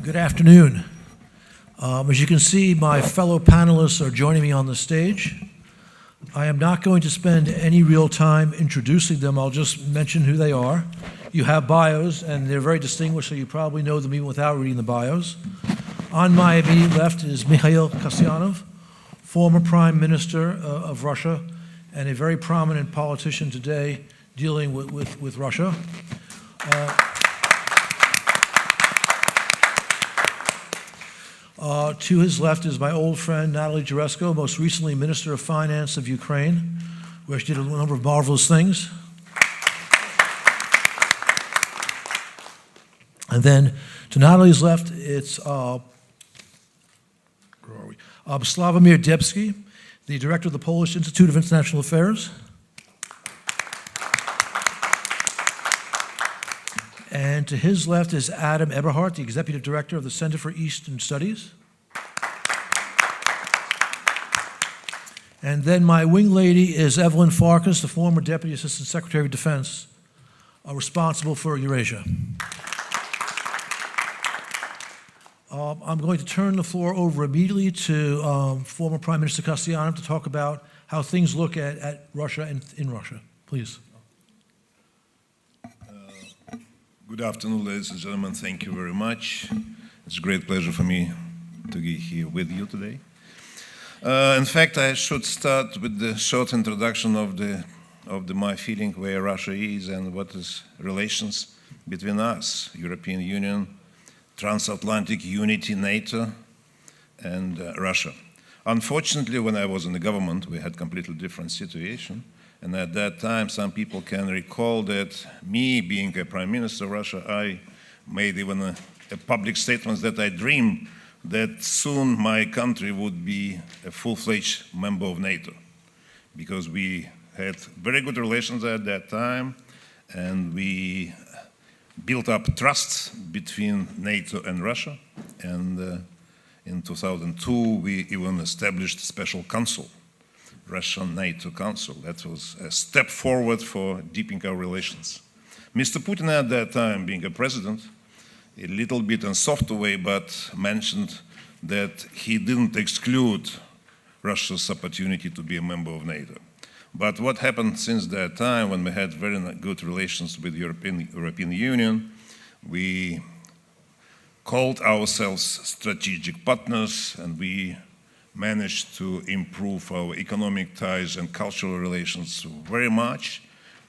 Good afternoon. As you can see, my fellow panelists are joining me on the stage. I am not going to spend any real time introducing them. I'll just mention who they are. You have bios, and they're very distinguished, so you probably know them even without reading the bios. On my immediate left is Mikhail Kasyanov, former Prime Minister of Russia, and a very prominent politician today dealing with Russia. To his left is my old friend Natalie Jaresko, most recently Minister of Finance of Ukraine, where she did a number of marvelous things. And then to Natalie's left, it's Slavomir Debsky, the director of the Polish Institute of International Affairs. And to his left is Adam Eberhardt, the executive director of the Center for Eastern Studies. And then my wing lady is Evelyn Farkas, the former Deputy Assistant Secretary of Defense, responsible for Eurasia. I'm going to turn the floor over immediately to former Prime Minister Kasyanov to talk about how things look at Russia and in Russia. Please. Good afternoon, ladies and gentlemen. Thank you very much. It's a great pleasure for me to be here with you today. In fact, I should start with the short introduction of my feeling where Russia is and what is relations between us, European Union, transatlantic unity, NATO, and Russia. Unfortunately, when I was in the government, we had completely different situation. And at that time, some people can recall that me being a Prime Minister of Russia, I made even a public statement that I dreamed that soon my country would be a full-fledged member of NATO, because we had very good relations at that time, and we built up trust between NATO and Russia. And in 2002, we even established a special council, Russian-NATO Council. That was a step forward for deepening our relations. Mr. Putin at that time, being a president, a little bit in a soft way, but mentioned that he didn't exclude Russia's opportunity to be a member of NATO. But what happened since that time, when we had very good relations with the European Union, we called ourselves strategic partners, and we managed to improve our economic ties and cultural relations very much,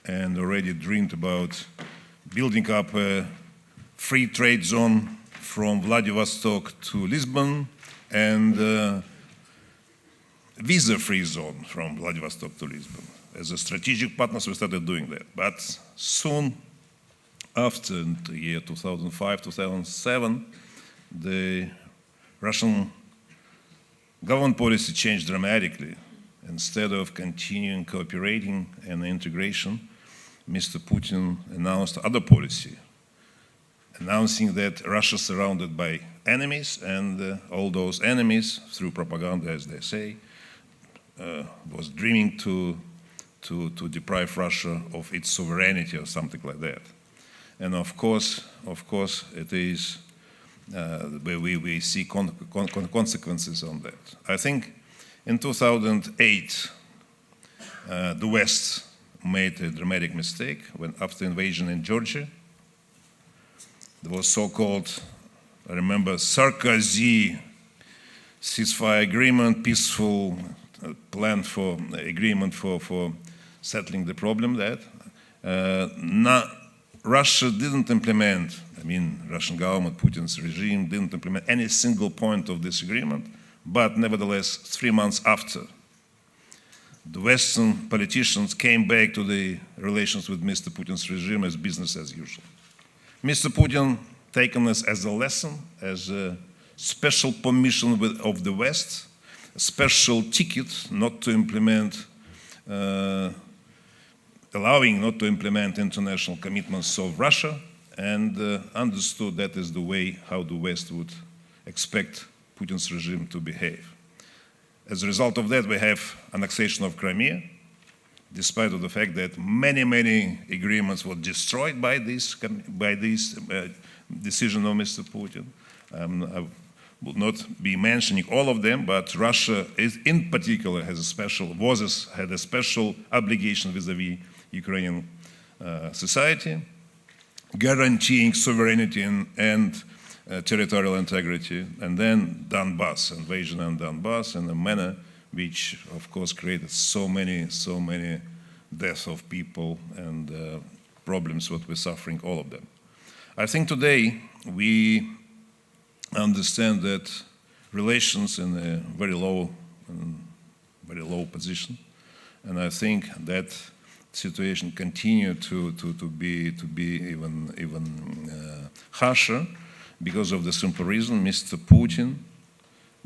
and already dreamed about building up a free trade zone from Vladivostok to Lisbon, and visa-free zone from Vladivostok to Lisbon. As a strategic partners, we started doing that. But soon after the year 2005, 2007, the Russian government policy changed dramatically. Instead of continuing cooperating and integration, Mr. Putin announced other policy, announcing that Russia is surrounded by enemies, and all those enemies, through propaganda, as they say, was dreaming to deprive Russia of its sovereignty or something like that. And of course, it is where we see consequences on that. I think in 2008, the West made a dramatic mistake when, after invasion in Georgia, there was so-called, I remember, Sarkozy ceasefire agreement, peaceful plan for agreement for settling the problem that Russia didn't implement. I mean, Russian government, Putin's regime didn't implement any single point of this agreement, but nevertheless, 3 months after, the Western politicians came back to the relations with Mr. Putin's regime as business as usual. Mr. Putin taken us as a lesson, as a special permission of the West, a special ticket not to implement, allowing not to implement international commitments of Russia, and understood that is the way how the West would expect Putin's regime to behave. As a result of that, we have annexation of Crimea, despite of the fact that many agreements were destroyed by these decision of Mr. Putin. I will not be mentioning all of them, but Russia in particular had a special obligation vis-à-vis Ukrainian society, guaranteeing sovereignty and territorial integrity, and then Donbass, invasion on Donbass in a manner which, of course, created so many deaths of people and problems what we're suffering, all of them. I think today we understand that relations in a very low position, and I think that situation continue to be even harsher because of the simple reason Mr. Putin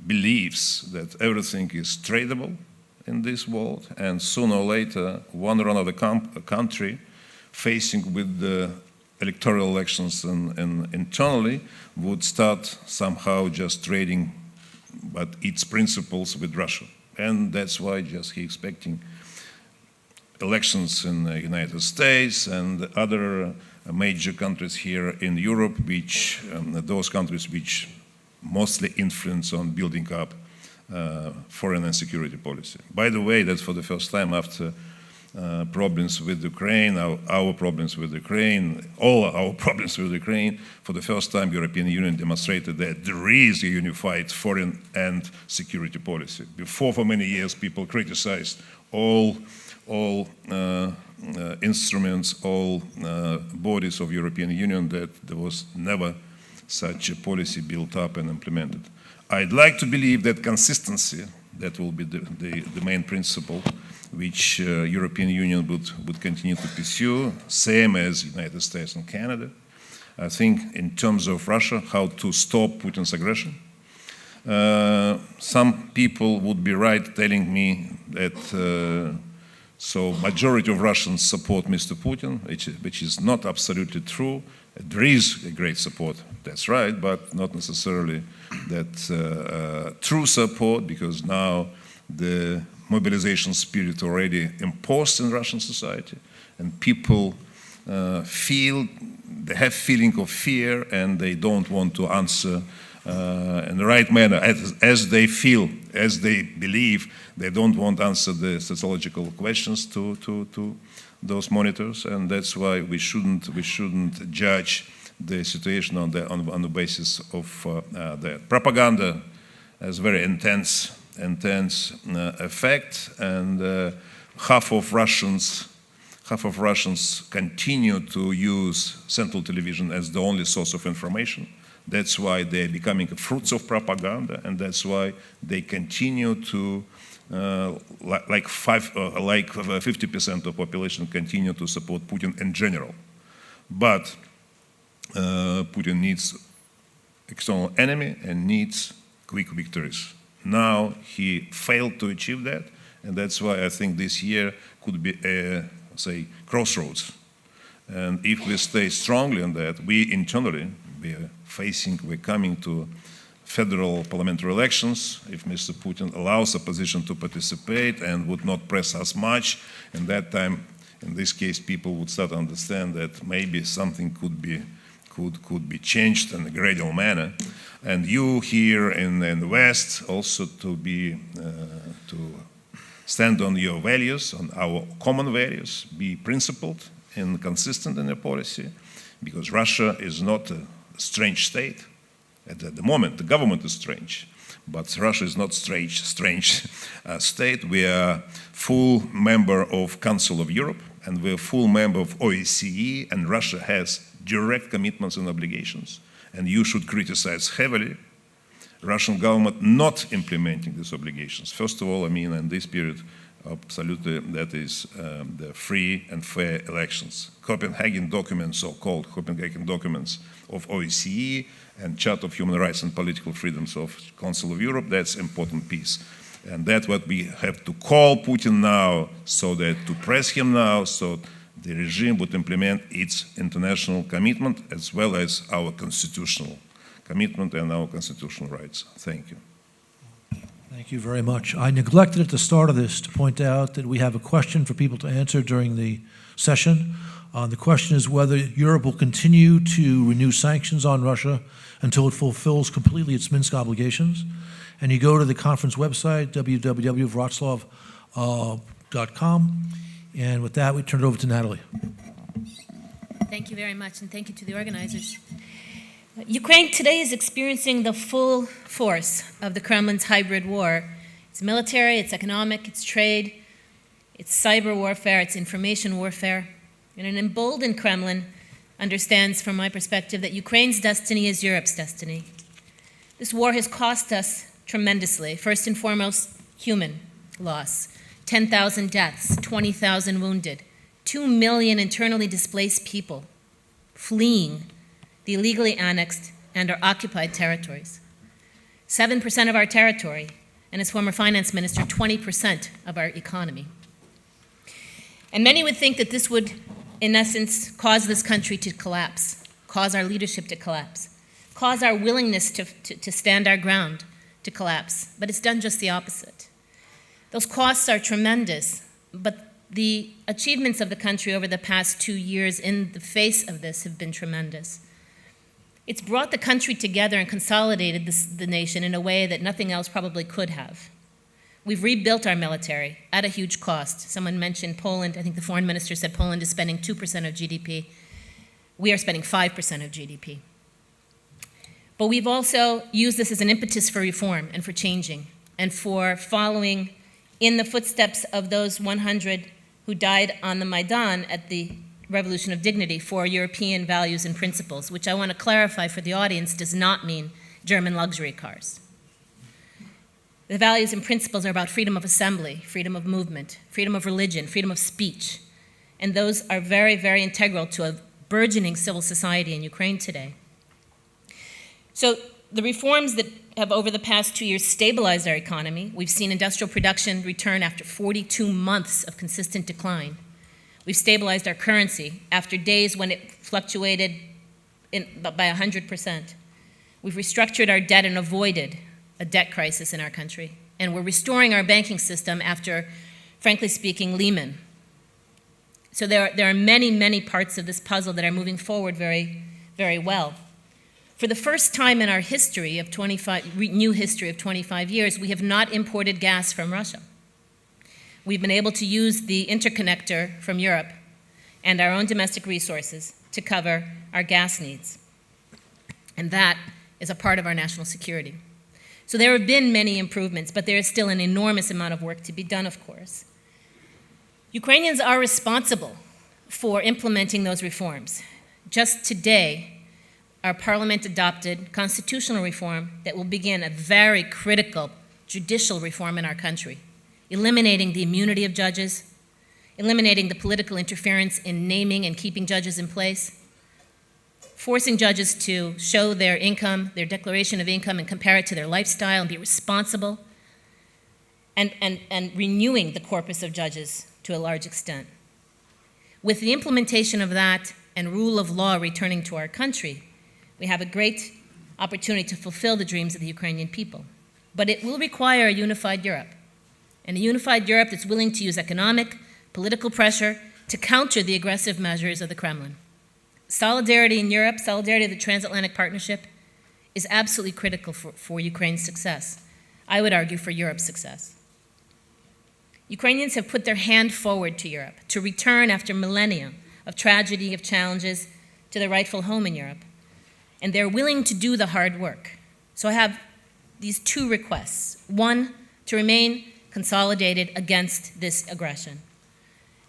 believes that everything is tradable in this world, and sooner or later one or another country facing with the electoral elections and internally would start somehow just trading but its principles with Russia. And that's why just he expecting elections in the United States and other major countries here in Europe, which those countries which mostly influence on building up foreign and security policy. By the way, that's for the first time after problems with Ukraine, our problems with Ukraine, all our problems with Ukraine, for the first time European Union demonstrated that there is a unified foreign and security policy. Before, for many years, people criticized all instruments, all bodies of European Union, that there was never such a policy built up and implemented. I'd like to believe that consistency, that will be the main principle which European Union would continue to pursue, same as United States and Canada. I think in terms of Russia, how to stop Putin's aggression. Some people would be right telling me that so majority of Russians support Mr. Putin, which is not absolutely true. There is a great support, that's right, but not necessarily that true support, because now the mobilization spirit already imposed in Russian society, and people they have feeling of fear, and they don't want to answer in the right manner, as they feel, as they believe. They don't want to answer the sociological questions to those monitors, and that's why we shouldn't judge the situation on the basis of that. Propaganda has very intense effect, and half of Russians continue to use central television as the only source of information. That's why they're becoming fruits of propaganda, and that's why they continue to, like 50% of population continue to support Putin in general. But Putin needs external enemy and needs quick victories. Now he failed to achieve that, and that's why I think this year could be a, say, crossroads. And if we stay strongly on that, we internally, we're coming to federal parliamentary elections. If Mr. Putin allows opposition to participate and would not press us much, in that time, in this case, people would start to understand that maybe something could be changed in a gradual manner. And you here in the West also to stand on your values, on our common values, be principled and consistent in your policy, because Russia is not a strange state. At the moment, the government is strange, but Russia is not strange state. We are full member of Council of Europe, and we're full member of OSCE, and Russia has direct commitments and obligations. And you should criticize heavily Russian government not implementing these obligations. First of all, I mean, in this period, absolutely, that is the free and fair elections. Copenhagen documents, so-called Copenhagen documents of OSCE and Charter of Human Rights and Political Freedoms of Council of Europe, that's important piece. And that's what we have to call Putin now, so that to press him now, so the regime would implement its international commitment as well as our constitutional commitment and our constitutional rights. Thank you. Thank you very much. I neglected at the start of this to point out that we have a question for people to answer during the session. The question is whether Europe will continue to renew sanctions on Russia until it fulfills completely its Minsk obligations. And you go to the conference website, www.wroclaw.com. And with that, we turn it over to Natalie. Thank you very much, and thank you to the organizers. Ukraine today is experiencing the full force of the Kremlin's hybrid war. It's military, it's economic, it's trade, it's cyber warfare, it's information warfare. And an emboldened Kremlin understands, from my perspective, that Ukraine's destiny is Europe's destiny. This war has cost us tremendously. First and foremost, human loss. 10,000 deaths, 20,000 wounded, 2 million internally displaced people fleeing the illegally annexed and our occupied territories. 7% of our territory, and as former finance minister, 20% of our economy. And many would think that this would, in essence, cause this country to collapse, cause our leadership to collapse, cause our willingness to stand our ground to collapse. But it's done just the opposite. Those costs are tremendous, but the achievements of the country over the past 2 years in the face of this have been tremendous. It's brought the country together and consolidated the nation in a way that nothing else probably could have. We've rebuilt our military at a huge cost. Someone mentioned Poland. I think the foreign minister said Poland is spending 2% of GDP. We are spending 5% of GDP. But we've also used this as an impetus for reform and for changing and for following in the footsteps of those 100 who died on the Maidan at the Revolution of Dignity for European values and principles, which I want to clarify for the audience does not mean German luxury cars. The values and principles are about freedom of assembly, freedom of movement, freedom of religion, freedom of speech. And those are very, very integral to a burgeoning civil society in Ukraine today. So the reforms that have over the past 2 years stabilized our economy. We've seen industrial production return after 42 months of consistent decline. We've stabilized our currency after days when it fluctuated by 100%. We've restructured our debt and avoided a debt crisis in our country. And we're restoring our banking system after, frankly speaking, Lehman. So there are many, many parts of this puzzle that are moving forward very, very well. For the first time in our history of new history of 25 years, we have not imported gas from Russia. We've been able to use the interconnector from Europe and our own domestic resources to cover our gas needs. And that is a part of our national security. So there have been many improvements, but there is still an enormous amount of work to be done, of course. Ukrainians are responsible for implementing those reforms. Just today, our parliament adopted constitutional reform that will begin a very critical judicial reform in our country, eliminating the immunity of judges, eliminating the political interference in naming and keeping judges in place, forcing judges to show their income, their declaration of income, and compare it to their lifestyle and be responsible, and renewing the corpus of judges to a large extent. With the implementation of that and rule of law returning to our country, we have a great opportunity to fulfill the dreams of the Ukrainian people. But it will require a unified Europe, and a unified Europe that's willing to use economic, political pressure to counter the aggressive measures of the Kremlin. Solidarity in Europe, solidarity of the transatlantic partnership, is absolutely critical for Ukraine's success. I would argue for Europe's success. Ukrainians have put their hand forward to Europe, to return after millennia of tragedy, of challenges, to their rightful home in Europe. And they're willing to do the hard work. So I have these two requests. One, to remain consolidated against this aggression.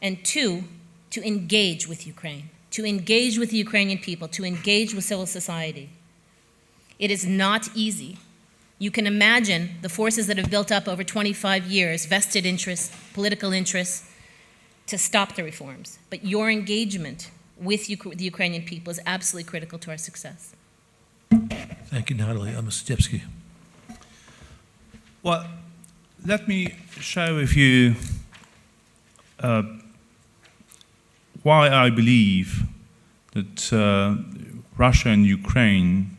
And two, to engage with Ukraine, to engage with the Ukrainian people, to engage with civil society. It is not easy. You can imagine the forces that have built up over 25 years, vested interests, political interests, to stop the reforms. But your engagement with the Ukrainian people is absolutely critical to our success. Thank you, Natalie. Mr. Stipsky. Well, let me share with you why I believe that Russia and Ukraine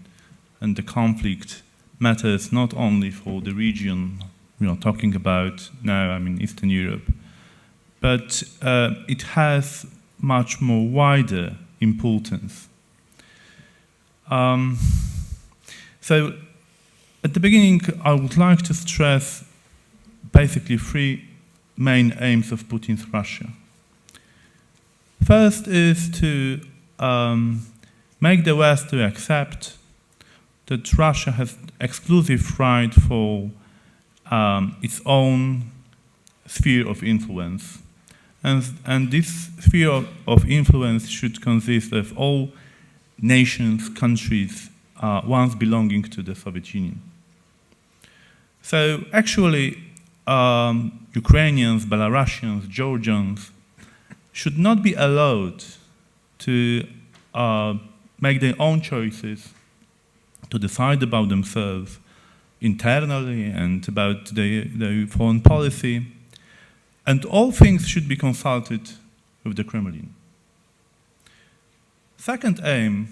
and the conflict matters not only for the region we are talking about now, I mean, Eastern Europe. But it has much more wider importance. So at the beginning, I would like to stress basically three main aims of Putin's Russia. First is to make the West to accept that Russia has exclusive right for its own sphere of influence. And this sphere of influence should consist of all nations, countries, once belonging to the Soviet Union. So actually, Ukrainians, Belarusians, Georgians should not be allowed to make their own choices, to decide about themselves internally and about their foreign policy. And all things should be consulted with the Kremlin. Second aim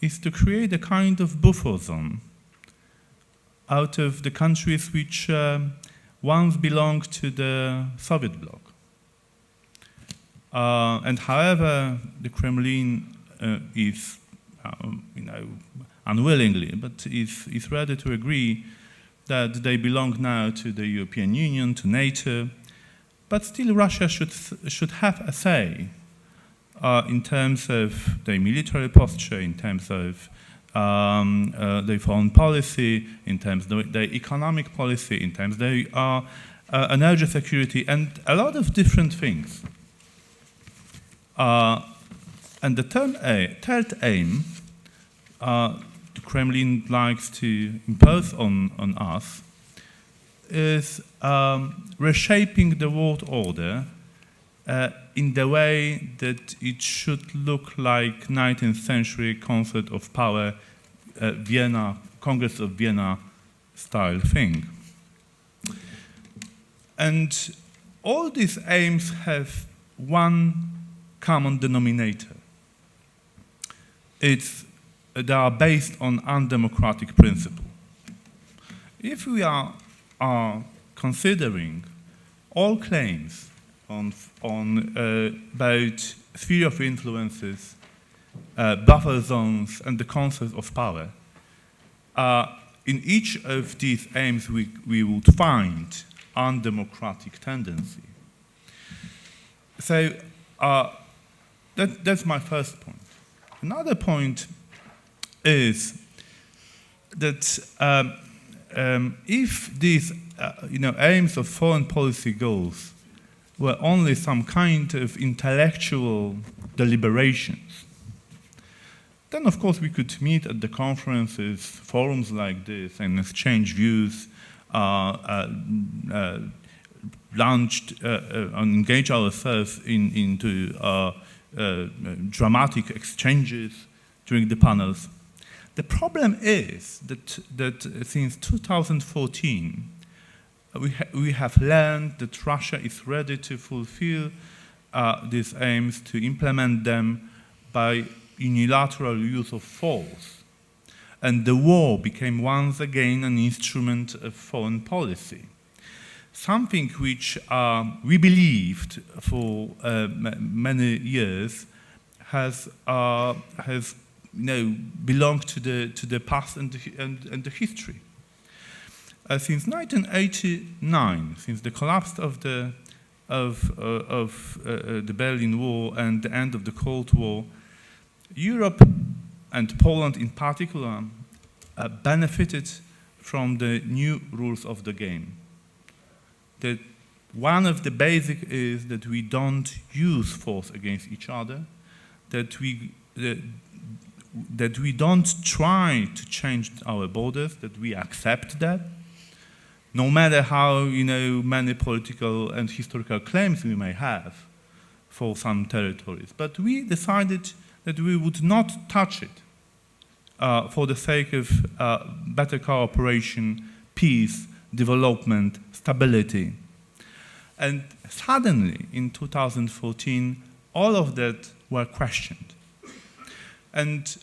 is to create a kind of buffer zone out of the countries which once belonged to the Soviet bloc. And however, the Kremlin is, unwillingly, but is ready to agree that they belong now to the European Union, to NATO, but still Russia should have a say in terms of their military posture, in terms of their foreign policy, in terms of their economic policy, in terms of their energy security, and a lot of different things. And the third aim the Kremlin likes to impose on us is reshaping the world order in the way that it should look like 19th century concept of power, Vienna, Congress of Vienna style thing. And all these aims have one common denominator. They are based on undemocratic principle. If we are considering all claims about sphere of influences, buffer zones, and the concept of power, in each of these aims we would find undemocratic tendency. So that's my first point. Another point is that if these aims of foreign policy goals were only some kind of intellectual deliberations, then of course we could meet at the conferences, forums like this, and exchange views, engage ourselves into dramatic exchanges during the panels. The problem is that since 2014, we have learned that Russia is ready to fulfill these aims, to implement them by unilateral use of force. And the war became once again an instrument of foreign policy. Something which we believed for many years has belonged to the past and the history. Since 1989, since the collapse of the Berlin Wall and the end of the Cold War, Europe and Poland in particular benefited from the new rules of the game. That one of the basic is that we don't use force against each other, that we don't try to change our borders, that we accept that, no matter how many political and historical claims we may have for some territories. But we decided that we would not touch it for the sake of better cooperation, peace, development, stability. And suddenly, in 2014, all of that were questioned. And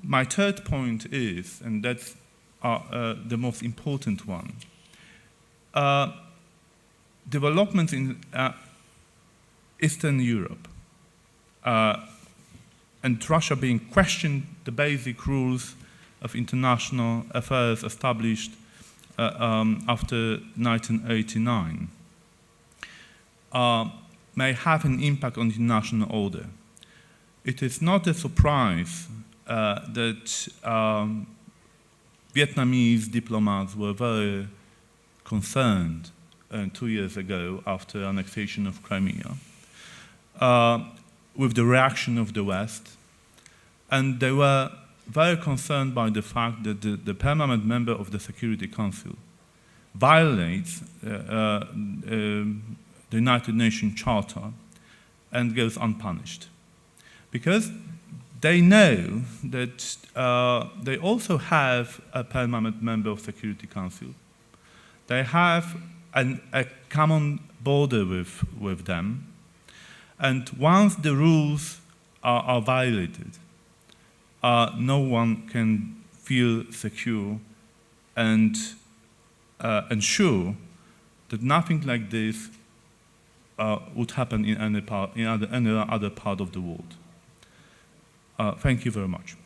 my third point is, and that's the most important one, developments in Eastern Europe and Russia being questioned the basic rules of international affairs established after 1989 may have an impact on the international order. It is not a surprise that Vietnamese diplomats were very concerned 2 years ago after annexation of Crimea with the reaction of the West, and they were very concerned by the fact that the permanent member of the Security Council violates the United Nations Charter and goes unpunished. Because they know that they also have a permanent member of Security Council. They have a common border with them. And once the rules are violated, no one can feel secure and ensure that nothing like this would happen in any other part of the world. Thank you very much.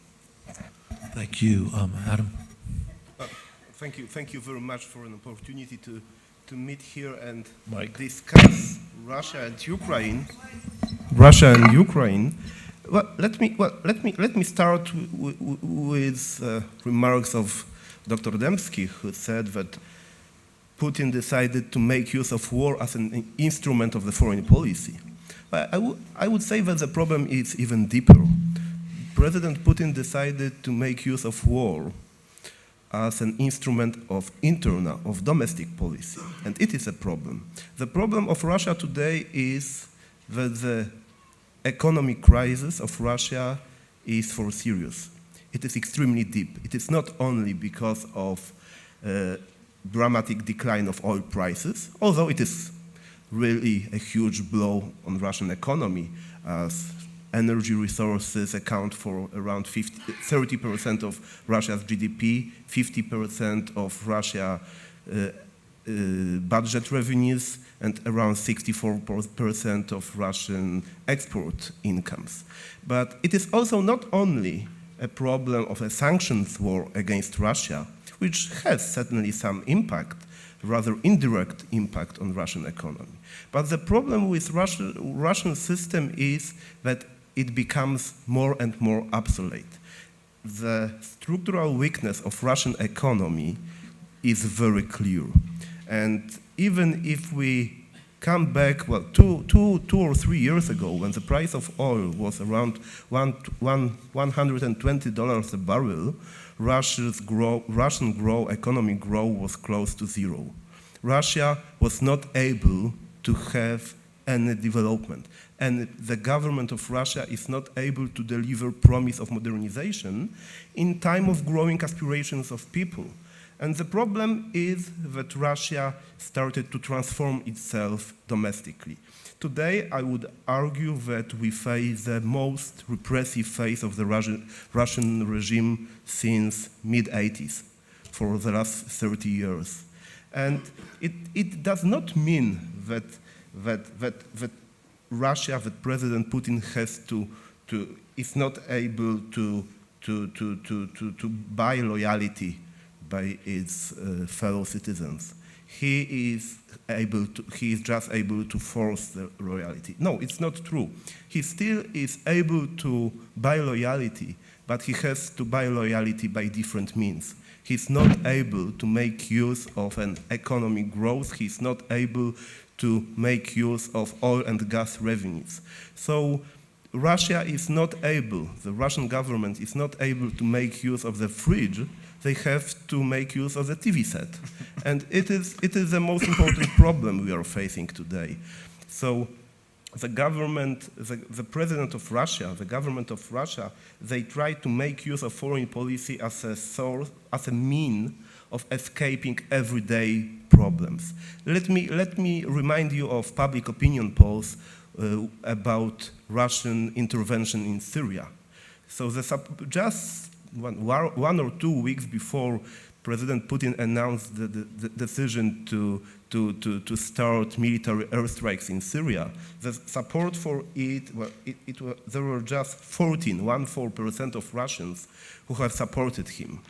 Thank you. Adam? Thank you very much for an opportunity to meet here and Mike. discuss Russia and Ukraine. Russia and Ukraine. Well, let me start with remarks of Dr. Dembski, who said that Putin decided to make use of war as an instrument of the foreign policy. I would say that the problem is even deeper. President Putin decided to make use of war as an instrument of domestic policy, and it is a problem. The problem of Russia today is that the economic crisis of Russia is for serious. It is extremely deep. It is not only because of dramatic decline of oil prices, although it is really a huge blow on Russian economy, as energy resources account for around 30% of Russia's GDP, 50% of Russia's budget revenues, and around 64% of Russian export incomes. But it is also not only a problem of a sanctions war against Russia, which has certainly some impact, rather indirect impact on Russian economy. But the problem with Russian system is that it becomes more and more obsolete. The structural weakness of Russian economy is very clear. And even if we come back, well, two or 3 years ago, when the price of oil was around $120 a barrel, Russian economic growth was close to zero. Russia was not able to have any development. And the government of Russia is not able to deliver promise of modernization in time of growing aspirations of people. And the problem is that Russia started to transform itself domestically. Today, I would argue that we face the most repressive phase of the Russian regime since mid-80s, for the last 30 years. And it does not mean that Russia, that President Putin is not able to buy loyalty by its fellow citizens. He is just able to force the loyalty. No, it's not true. He still is able to buy loyalty, but he has to buy loyalty by different means. He's not able to make use of an economic growth. He's not able to make use of oil and gas revenues. So Russia is not able, the Russian government is not able to make use of the fridge. They have to make use of the TV set. And it is the most important problem we are facing today. So the government, the president of Russia, the government of Russia, they try to make use of foreign policy as a source, as a mean of escaping everyday problems. Let me remind you of public opinion polls about Russian intervention in Syria. So just 1 or 2 weeks before President Putin announced the decision to start military airstrikes in Syria, the support for it, well, there were just 14% of Russians who have supported him,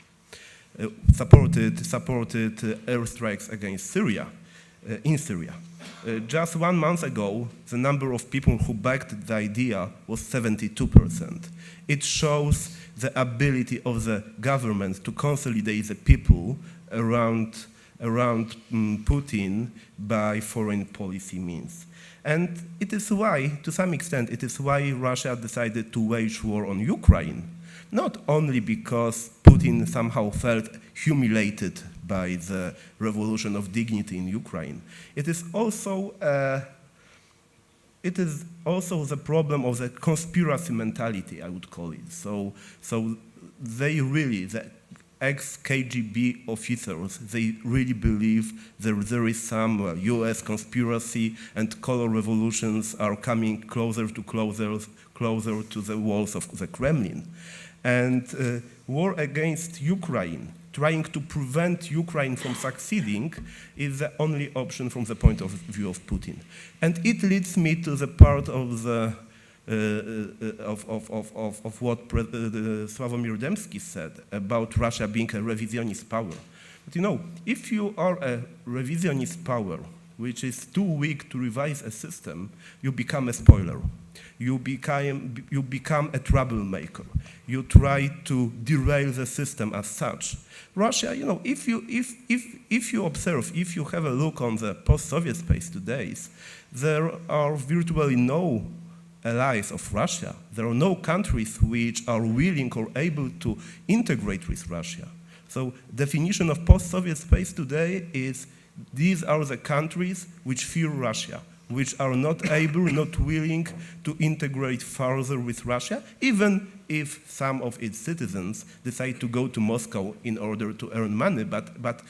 supported airstrikes against Syria, in Syria. Just 1 month ago, the number of people who backed the idea was 72%. It shows the ability of the government to consolidate the people around Putin by foreign policy means. And it is why, to some extent, it is why Russia decided to wage war on Ukraine. Not only because Putin somehow felt humiliated by the revolution of dignity in Ukraine. It is also the problem of the conspiracy mentality, I would call it. So they really, the ex-KGB officers, they really believe there is some US conspiracy and color revolutions are coming closer to the walls of the Kremlin. And war against Ukraine, trying to prevent Ukraine from succeeding, is the only option from the point of view of Putin. And it leads me to the part of the of what Sławomir Dębski said about Russia being a revisionist power. But you know, if you are a revisionist power which is too weak to revise a system, you become a spoiler. You become a troublemaker. You try to derail the system as such. Russia, you know, if you observe, if you have a look on the post-Soviet space today, there are virtually no allies of Russia. There are no countries which are willing or able to integrate with Russia. So definition of post-Soviet space today is these are the countries which fear Russia, which are not able, not willing to integrate further with Russia, even if some of its citizens decide to go to Moscow in order to earn money, but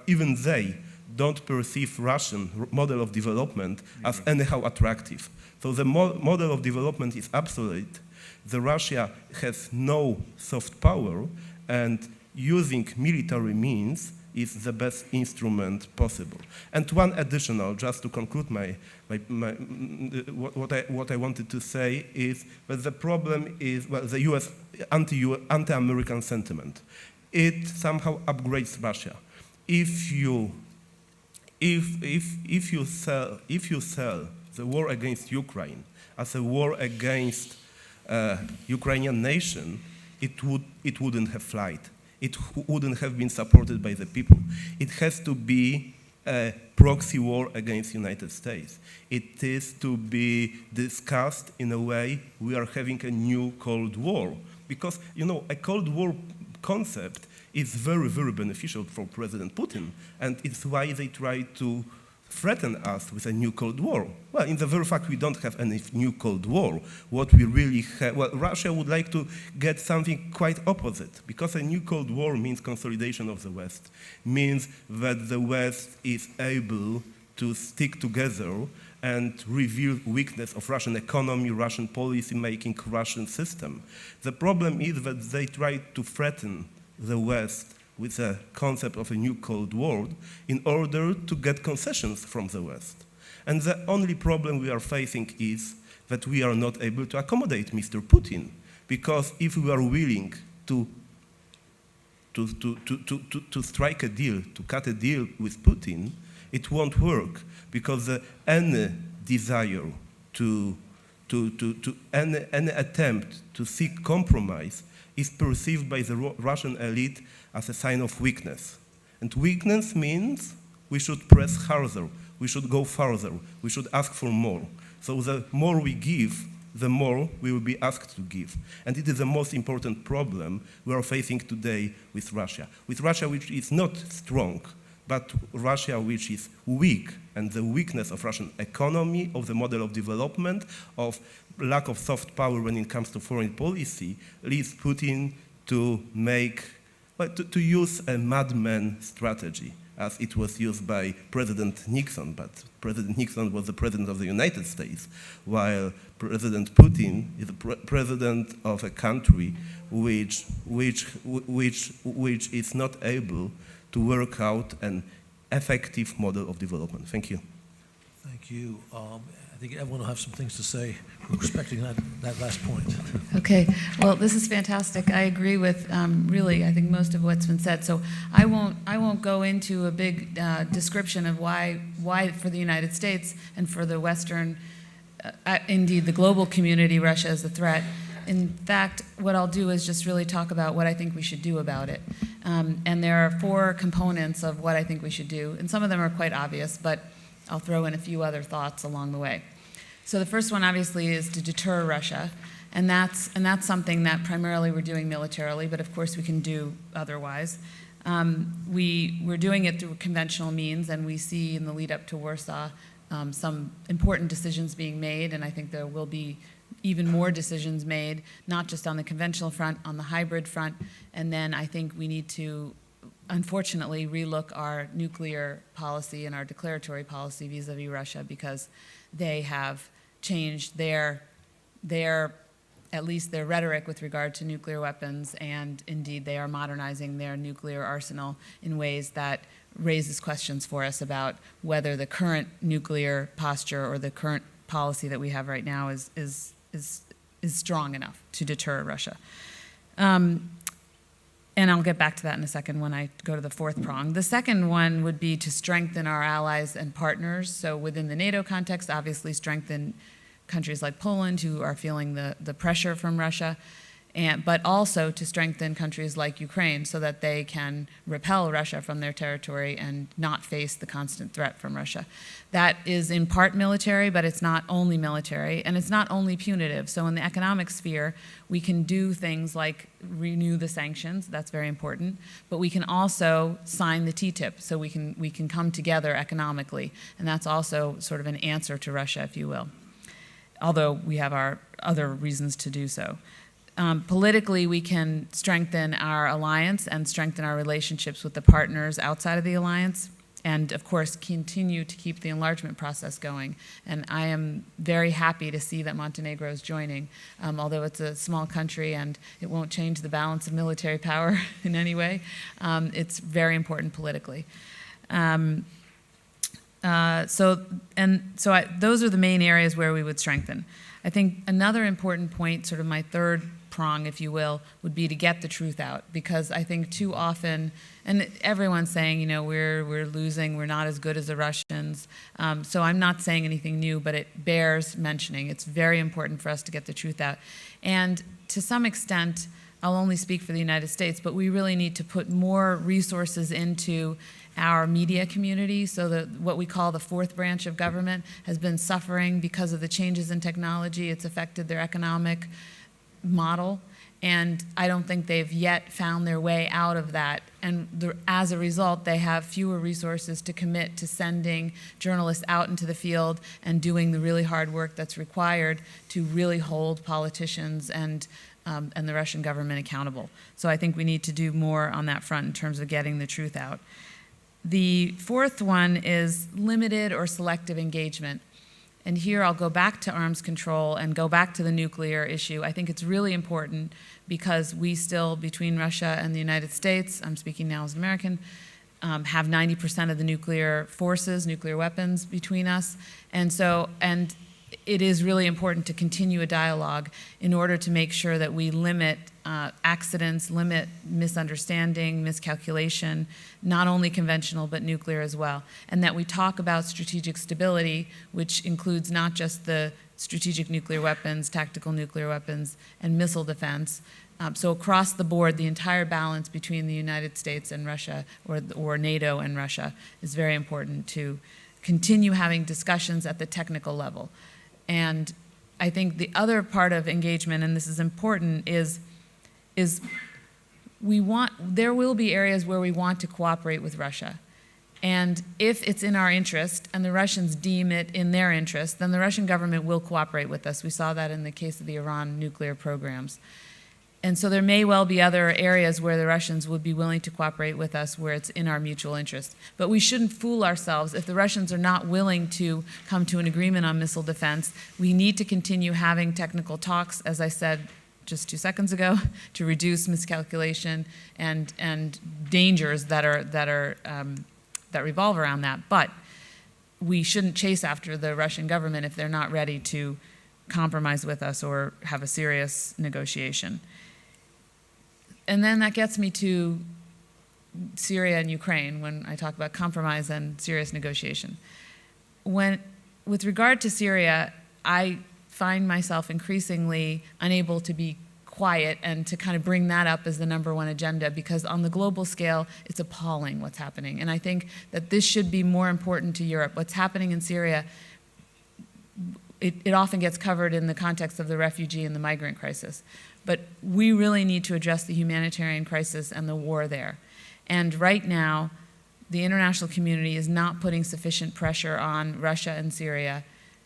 even they don't perceive Russian model of development as anyhow attractive. So the model of development is obsolete. The Russia has no soft power, and using military means is the best instrument possible. And one additional, just to conclude what I wanted to say is that the problem is, well, the US anti-American sentiment. It somehow upgrades Russia. If you sell the war against Ukraine as a war against Ukrainian nation, it wouldn't have flight. It wouldn't have been supported by the people. It has to be a proxy war against the United States. It is to be discussed in a way we are having a new Cold War. Because, you know, a Cold War concept is very, very beneficial for President Putin, and it's why they try to threaten us with a new Cold War. Well, in the very fact we don't have any new Cold War. What we really have, well, Russia would like to get something quite opposite, because a new Cold War means consolidation of the West, means that the West is able to stick together and reveal weakness of Russian economy, Russian policy making, Russian system. The problem is that they try to threaten the West with a concept of a new Cold War in order to get concessions from the West. And the only problem we are facing is that we are not able to accommodate Mr. Putin, because if we are willing to strike a deal, to cut a deal with Putin, it won't work, because any desire any attempt to seek compromise is perceived by the Russian elite as a sign of weakness. And weakness means we should press harder, we should go further, we should ask for more. So the more we give, the more we will be asked to give. And it is the most important problem we are facing today with Russia. With Russia, which is not strong, but Russia which is weak, and the weakness of Russian economy, of the model of development, of lack of soft power when it comes to foreign policy, leads Putin to use a madman strategy. as it was used by President Nixon, but President Nixon was the president of the United States, while President Putin is the president of a country which is not able to work out an effective model of development. Thank you. Thank you. I think everyone will have some things to say respecting that last point. Okay, well, this is fantastic. I agree with really, I think most of what's been said. So I won't go into a big description of why for the United States and for the Western, indeed the global community, Russia is a threat. In fact, what I'll do is just really talk about what I think we should do about it. And there are 4 components of what I think we should do, and some of them are quite obvious, but I'll throw in a few other thoughts along the way. So the first one, obviously, is to deter Russia, and that's something that primarily we're doing militarily, but of course we can do otherwise. We're doing it through conventional means, and we see in the lead up to Warsaw some important decisions being made, and I think there will be even more decisions made, not just on the conventional front, on the hybrid front, and then I think we need to unfortunately relook our nuclear policy and our declaratory policy vis-a-vis Russia, because they have changed their at least their rhetoric with regard to nuclear weapons, and indeed they are modernizing their nuclear arsenal in ways that raises questions for us about whether the current nuclear posture or the current policy that we have right now is strong enough to deter Russia. And I'll get back to that in a second when I go to the 4th prong. The second one would be to strengthen our allies and partners. So within the NATO context, obviously strengthen countries like Poland, who are feeling the pressure from Russia, but also to strengthen countries like Ukraine so that they can repel Russia from their territory and not face the constant threat from Russia. That is in part military, but it's not only military, and it's not only punitive. So in the economic sphere, we can do things like renew the sanctions, that's very important, but we can also sign the TTIP, so we can come together economically, and that's also sort of an answer to Russia, if you will, although we have our other reasons to do so. Politically, we can strengthen our alliance and strengthen our relationships with the partners outside of the alliance, and of course continue to keep the enlargement process going. And I am very happy to see that Montenegro is joining, although it's a small country and it won't change the balance of military power in any way. It's very important politically. Those are the main areas where we would strengthen. I think another important point, sort of my 3rd prong, if you will, would be to get the truth out, because I think too often, and everyone's saying, we're losing, we're not as good as the Russians, so I'm not saying anything new, but it bears mentioning. It's very important for us to get the truth out. And to some extent, I'll only speak for the United States, but we really need to put more resources into our media community, so that what we call the 4th branch of government has been suffering because of the changes in technology. It's affected their economic model, and I don't think they've yet found their way out of that. And as a result, they have fewer resources to commit to sending journalists out into the field and doing the really hard work that's required to really hold politicians and the Russian government accountable. So I think we need to do more on that front in terms of getting the truth out. The 4th one is limited or selective engagement. And here I'll go back to arms control and go back to the nuclear issue. I think it's really important because we still, between Russia and the United States, I'm speaking now as an American, have 90% of the nuclear forces, nuclear weapons between us. And it is really important to continue a dialogue in order to make sure that we limit accidents, limit misunderstanding, miscalculation, not only conventional but nuclear as well, and that we talk about strategic stability, which includes not just the strategic nuclear weapons, tactical nuclear weapons, and missile defense. So across the board, the entire balance between the United States and Russia, or NATO and Russia, is very important to continue having discussions at the technical level. And I think the other part of engagement, and this is important, is there will be areas where we want to cooperate with Russia. And if it's in our interest and the Russians deem it in their interest, then the Russian government will cooperate with us. We saw that in the case of the Iran nuclear programs. And so there may well be other areas where the Russians would be willing to cooperate with us where it's in our mutual interest. But we shouldn't fool ourselves. If the Russians are not willing to come to an agreement on missile defense, we need to continue having technical talks, as I said just 2 seconds ago, to reduce miscalculation and dangers that revolve around that. But we shouldn't chase after the Russian government if they're not ready to compromise with us or have a serious negotiation. And then that gets me to Syria and Ukraine when I talk about compromise and serious negotiation. With regard to Syria, I find myself increasingly unable to be quiet and to kind of bring that up as the #1 agenda, because on the global scale, it's appalling what's happening. And I think that this should be more important to Europe. What's happening in Syria, it often gets covered in the context of the refugee and the migrant crisis. But we really need to address the humanitarian crisis and the war there. And right now, the international community is not putting sufficient pressure on Russia and Syria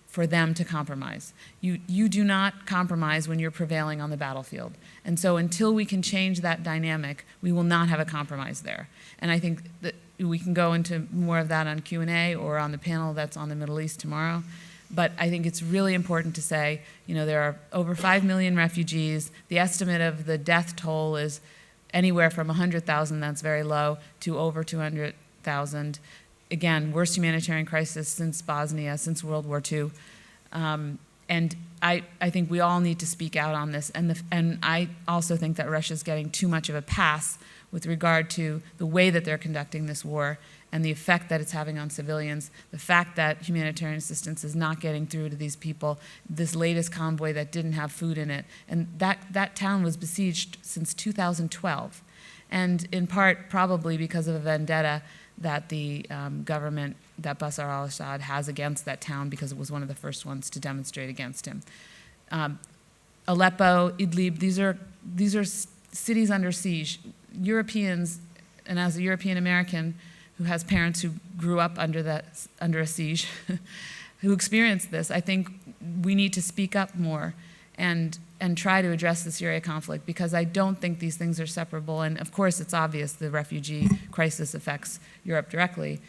for them to compromise. You do not compromise when you're prevailing on the battlefield. And so until we can change that dynamic, we will not have a compromise there. And I think that we can go into more of that on Q&A or on the panel that's on the Middle East tomorrow. But I think it's really important to say, there are over 5 million refugees. The estimate of the death toll is anywhere from 100,000, that's very low, to over 200,000. Again, worst humanitarian crisis since Bosnia, since World War II. And I think we all need to speak out on this. And I also think that Russia's getting too much of a pass with regard to the way that they're conducting this war and the effect that it's having on civilians, the fact that humanitarian assistance is not getting through to these people, this latest convoy that didn't have food in it. And that town was besieged since 2012. And in part, probably because of a vendetta that the government, that Bashar al-Assad has against that town, because it was one of the first ones to demonstrate against him. Aleppo, Idlib, these are cities under siege. Europeans, and as a European American who has parents who grew up under a siege, who experienced this, I think we need to speak up more and try to address the Syria conflict, because I don't think these things are separable. And of course, it's obvious the refugee crisis affects Europe directly,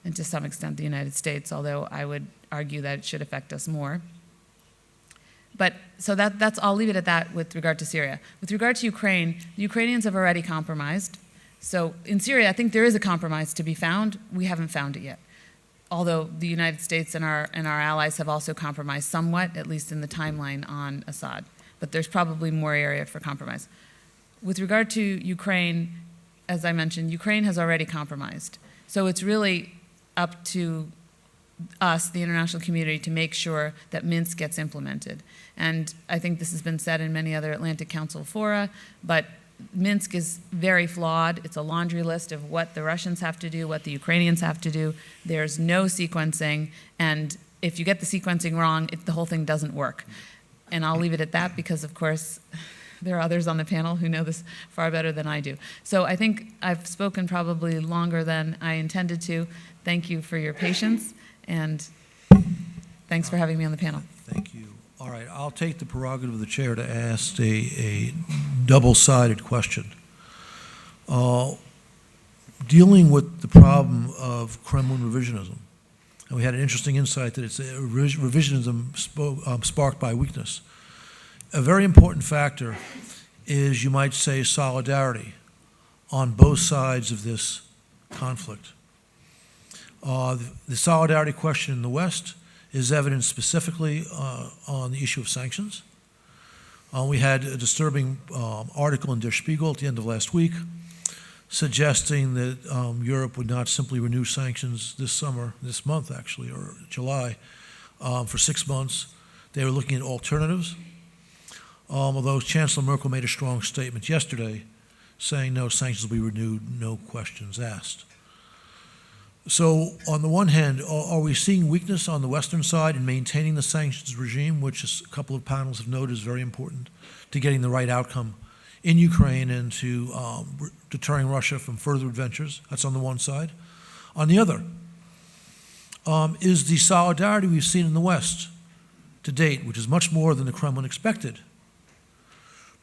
and to some extent the United States, although I would argue that it should affect us more. But so that's, I'll leave it at that with regard to Syria. With regard to Ukraine, the Ukrainians have already compromised. So in Syria, I think there is a compromise to be found. We haven't found it yet. Although the United States and our allies have also compromised somewhat, at least in the timeline on Assad. But there's probably more area for compromise. With regard to Ukraine, as I mentioned, Ukraine has already compromised. So it's really up to us, the international community, to make sure that Minsk gets implemented. And I think this has been said in many other Atlantic Council fora, but Minsk is very flawed. It's a laundry list of what the Russians have to do, what the Ukrainians have to do. There's no sequencing, and if you get the sequencing wrong, the whole thing doesn't work. And I'll leave it at that because, of course, there are others on the panel who know this far better than I do. So I think I've spoken probably longer than I intended to. Thank you for your patience, and thanks for having me on the panel. Thank you. All right, I'll take the prerogative of the chair to ask a double-sided question. Dealing with the problem of Kremlin revisionism, and we had an interesting insight that it's a revisionism sparked by weakness. A very important factor is, you might say, solidarity on both sides of this conflict. The solidarity question in the West is evident specifically on the issue of sanctions. We had a disturbing article in Der Spiegel at the end of last week suggesting that Europe would not simply renew sanctions this month actually, or July, for 6 months. They were looking at alternatives, although Chancellor Merkel made a strong statement yesterday saying no, sanctions will be renewed, no questions asked. So on the one hand, are we seeing weakness on the Western side in maintaining the sanctions regime, which a couple of panels have noted is very important to getting the right outcome in Ukraine and to deterring Russia from further adventures? That's on the one side. On the other, is the solidarity we've seen in the West to date, which is much more than the Kremlin expected,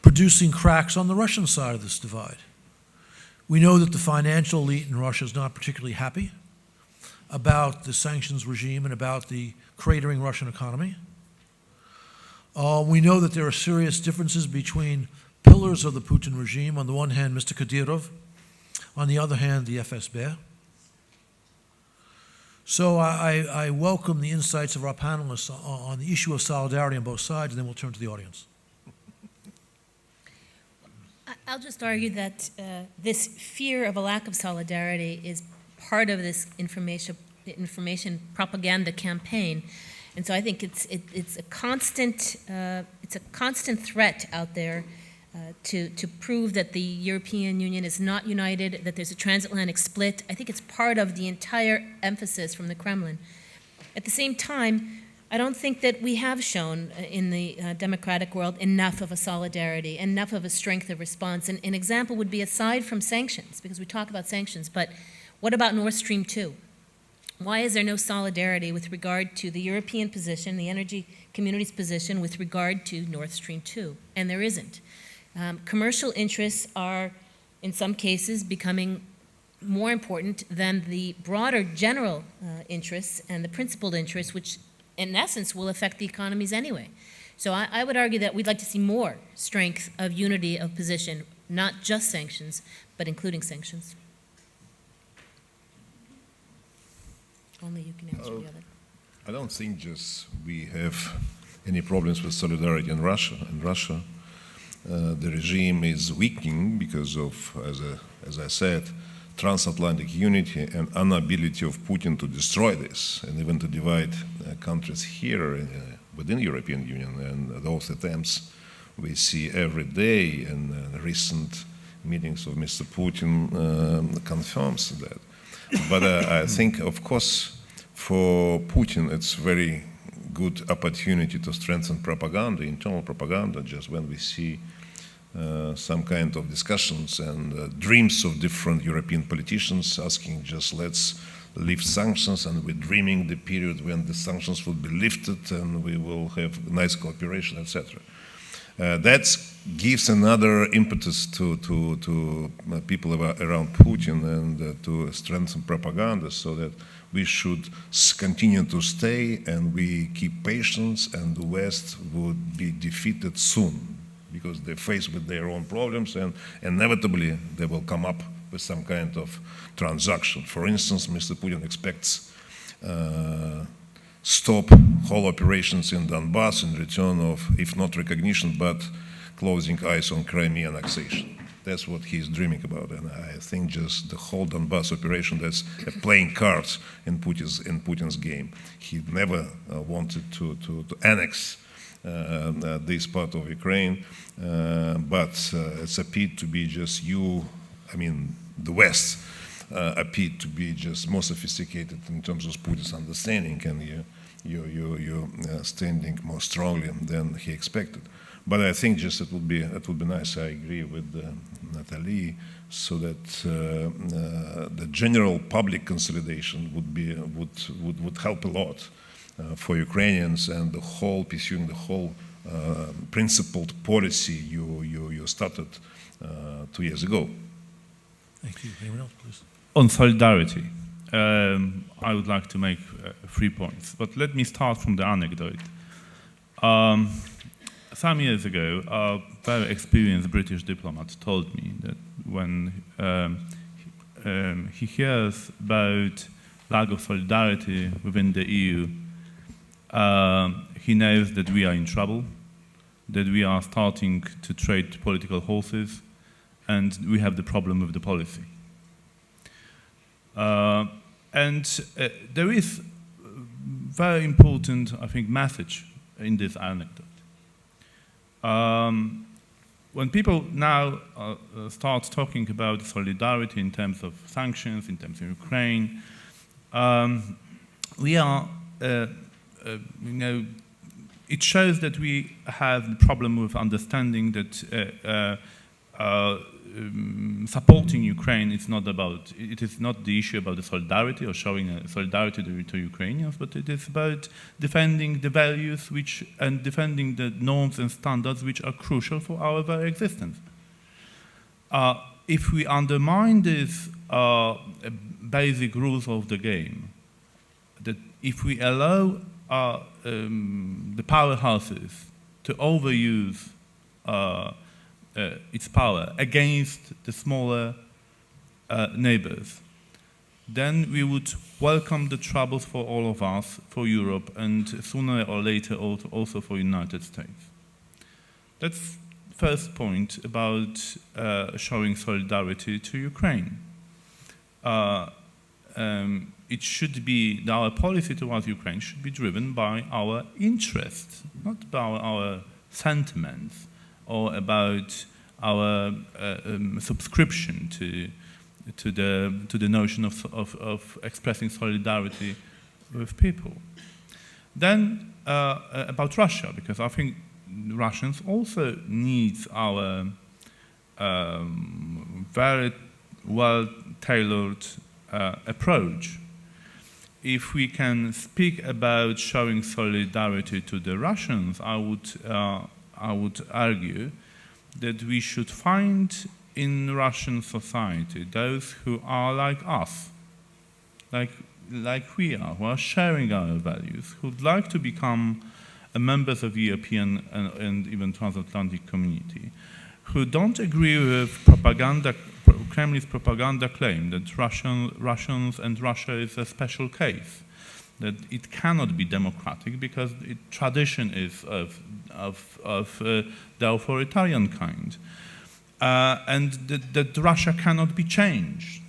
producing cracks on the Russian side of this divide. We know that the financial elite in Russia is not particularly happy about the sanctions regime and about the cratering Russian economy. We know that there are serious differences between pillars of the Putin regime. On the one hand, Mr. Kadyrov. On the other hand, the FSB. So I welcome the insights of our panelists on the issue of solidarity on both sides, and then we'll turn to the audience. I'll just argue that this fear of a lack of solidarity is part of this information propaganda campaign, and so I think it's a constant threat out there to prove that the European Union is not united, that there's a transatlantic split. I think it's part of the entire emphasis from the Kremlin. At the same time, I don't think that we have shown in the democratic world enough of a solidarity, enough of a strength of response. And an example would be, aside from sanctions, because we talk about sanctions, but what about Nord Stream 2? Why is there no solidarity with regard to the European position, the energy community's position with regard to Nord Stream 2? And there isn't. Commercial interests are, in some cases, becoming more important than the broader general interests and the principled interests, which in essence will affect the economies anyway. So I would argue that we'd like to see more strength of unity of position, not just sanctions, but including sanctions. Only you can answer the other. I don't think just we have any problems with solidarity in Russia. In Russia, the regime is weakening because of, as I said, transatlantic unity and inability of Putin to destroy this and even to divide countries here within the European Union. And those attempts we see every day, and recent meetings of Mr. Putin confirms that. But I think, of course, for Putin, it's very good opportunity to strengthen propaganda, internal propaganda, just when we see some kind of discussions and dreams of different European politicians asking just let's lift sanctions, and we're dreaming the period when the sanctions will be lifted and we will have nice cooperation, etc. That gives another impetus to people around Putin and to strengthen propaganda, so that we should continue to stay and we keep patience, and the West would be defeated soon, because they're faced with their own problems, and inevitably they will come up with some kind of transaction. For instance, Mr. Putin expects stop whole operations in Donbass in return of, if not recognition, but closing eyes on Crimea annexation. That's what he's dreaming about, and I think just the whole Donbass operation, that's playing cards in Putin's game. He never wanted to annex this part of Ukraine, but it's appeared to be just the West appeared to be just more sophisticated in terms of Putin's understanding, and you're standing more strongly than he expected. But I think just it would be nice. I agree with Natalie, so that the general public consolidation would help a lot for Ukrainians, and the whole pursuing the whole principled policy you started 2 years ago. Thank you. Anyone else, please? On solidarity, I would like to make 3 points, but let me start from the anecdote. Some years ago, a very experienced British diplomat told me that when he hears about lack of solidarity within the EU, he knows that we are in trouble, that we are starting to trade political horses, and we have the problem with the policy. There is very important, I think, message in this anecdote. When people now start talking about solidarity in terms of sanctions, in terms of Ukraine, we are, it shows that we have the problem with understanding that supporting Ukraine, it is not the issue about the solidarity or showing solidarity to Ukrainians, but it is about defending the values and defending the norms and standards which are crucial for our very existence. If we undermine these basic rules of the game, that if we allow the powerhouses to overuse its power against the smaller neighbors, then we would welcome the troubles for all of us, for Europe, and sooner or later also for the United States. That's the first point about showing solidarity to Ukraine. It should be, our policy towards Ukraine should be driven by our interests, not by our sentiments or about our subscription to the notion of expressing solidarity with people. Then about Russia, because I think Russians also need our very well-tailored approach. If we can speak about showing solidarity to the Russians, I would argue that we should find in Russian society those who are like us, like we are, who are sharing our values, who would like to become members of the European and even transatlantic community, who don't agree with Kremlin's propaganda claim that Russians and Russia is a special case, that it cannot be democratic because tradition is of the authoritarian kind, and that Russia cannot be changed.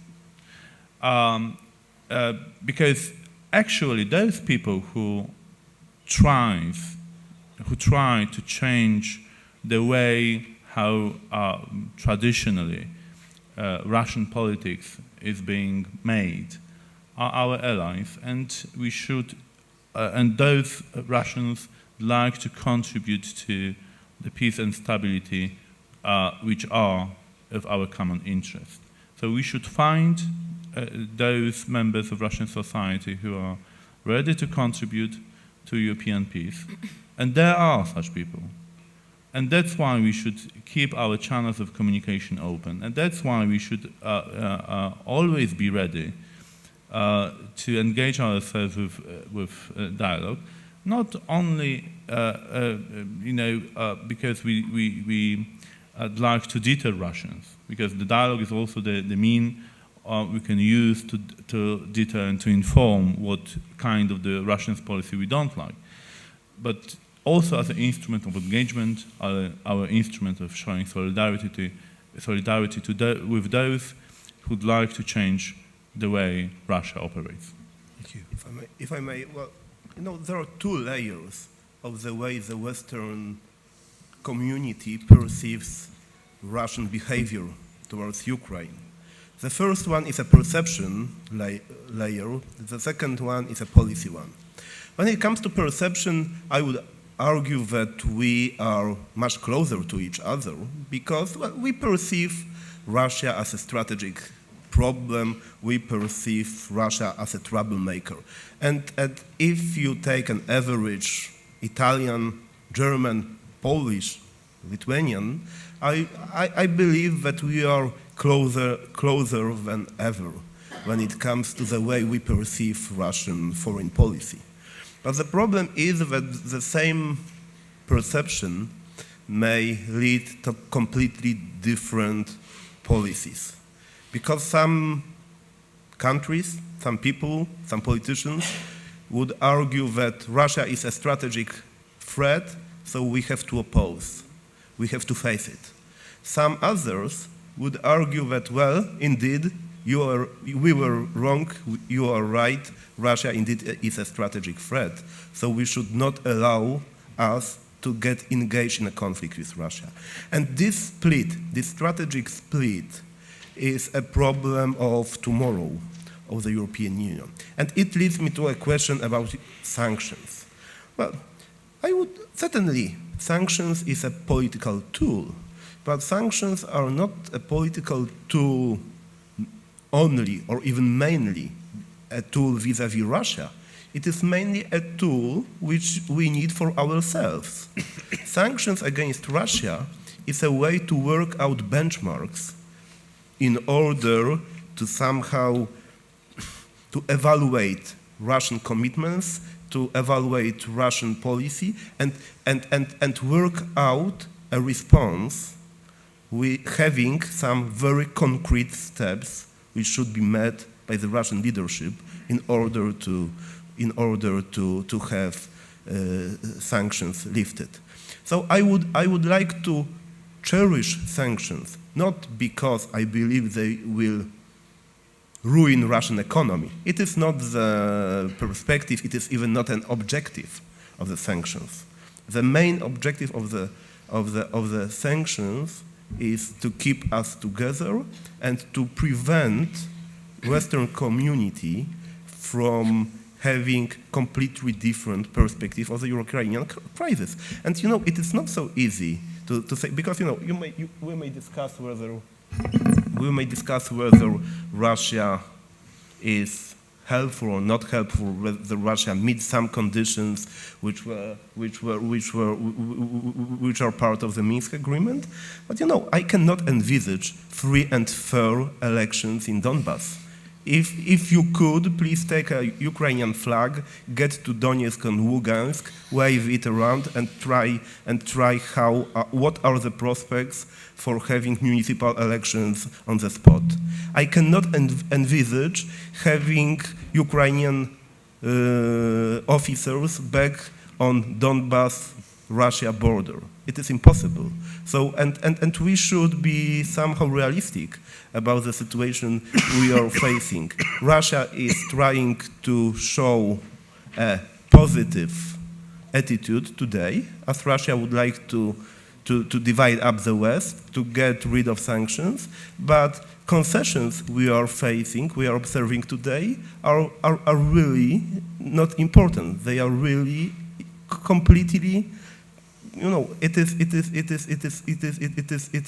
Because actually those people who try to change the way how traditionally Russian politics is being made are our allies, and we should, and those Russians like to contribute to the peace and stability which are of our common interest. So we should find those members of Russian society who are ready to contribute to European peace, and there are such people. And that's why we should keep our channels of communication open, and that's why we should always be ready to engage ourselves with dialogue, not only because we like to deter Russians, because the dialogue is also the mean we can use to deter and to inform what kind of the Russian policy we don't like, but also as an instrument of engagement, our instrument of showing solidarity with those who'd like to change the way Russia operates. Thank you. If I may, well, there are two layers of the way the Western community perceives Russian behavior towards Ukraine. The first one is a perception layer, the second one is a policy one. When it comes to perception, I would argue that we are much closer to each other because we perceive Russia as a strategic problem, we perceive Russia as a troublemaker. And if you take an average Italian, German, Polish, Lithuanian, I believe that we are closer than ever when it comes to the way we perceive Russian foreign policy. But the problem is that the same perception may lead to completely different policies. Because some countries, some people, some politicians would argue that Russia is a strategic threat, so we have to oppose, we have to face it. Some others would argue that, well, indeed, we were wrong, you are right, Russia indeed is a strategic threat, so we should not allow us to get engaged in a conflict with Russia. And this split, this strategic split, is a problem of tomorrow of the European Union. And it leads me to a question about sanctions. Well, I would certainly, sanctions is a political tool, But sanctions are not a political tool only or even mainly a tool vis-à-vis Russia. It is mainly a tool which we need for ourselves. Sanctions against Russia is a way to work out benchmarks in order to somehow to evaluate Russian commitments, to evaluate Russian policy, and work out a response having some very concrete steps which should be met by the Russian leadership in order to have sanctions lifted. So I would like to cherish sanctions, not because I believe they will ruin Russian economy. It is not the perspective, it is even not an objective of the sanctions. The main objective of the sanctions is to keep us together and to prevent Western community from having completely different perspective of the Ukrainian crisis. And it is not so easy to say, because we may discuss whether Russia is helpful or not helpful, whether Russia meets some conditions which are part of the Minsk agreement. But I cannot envisage free and fair elections in Donbass. If you could, please take a Ukrainian flag, get to Donetsk and Lugansk, wave it around, and try what are the prospects for having municipal elections on the spot. I cannot envisage having Ukrainian officers back on Donbass-Russia border. It is impossible. So, and we should be somehow realistic about the situation we are facing. Russia is trying to show a positive attitude today, as Russia would like to divide up the West, to get rid of sanctions, but concessions we are facing, we are observing today, are really not important. They are really completely, it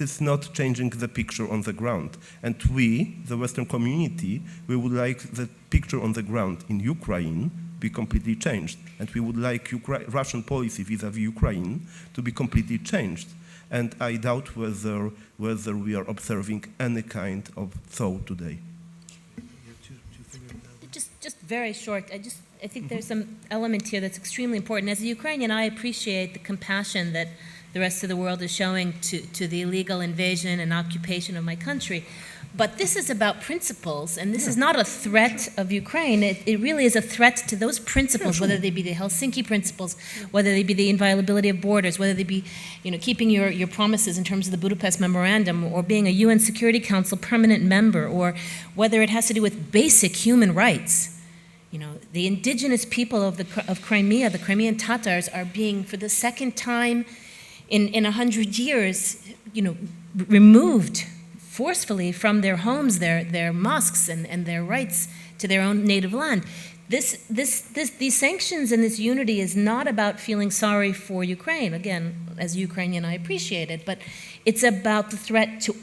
is not changing the picture on the ground. And we, the Western community, we would like the picture on the ground in Ukraine be completely changed. And we would like Russian policy vis-à-vis Ukraine to be completely changed. And I doubt whether we are observing any kind of thought today. Just very short. I think there's some element here that's extremely important. As a Ukrainian, I appreciate the compassion that the rest of the world is showing to the illegal invasion and occupation of my country. But this is about principles, and this is not a threat of Ukraine. It really is a threat to those principles, whether they be the Helsinki principles, whether they be the inviolability of borders, whether they be keeping your promises in terms of the Budapest Memorandum, or being a UN Security Council permanent member, or whether it has to do with basic human rights. The indigenous people of Crimea, the Crimean Tatars, are being, for the second time in 100 years, removed forcefully from their homes, their mosques, and their rights to their own native land. These sanctions and this unity is not about feeling sorry for Ukraine. Again, as a Ukrainian, I appreciate it, but it's about the threat to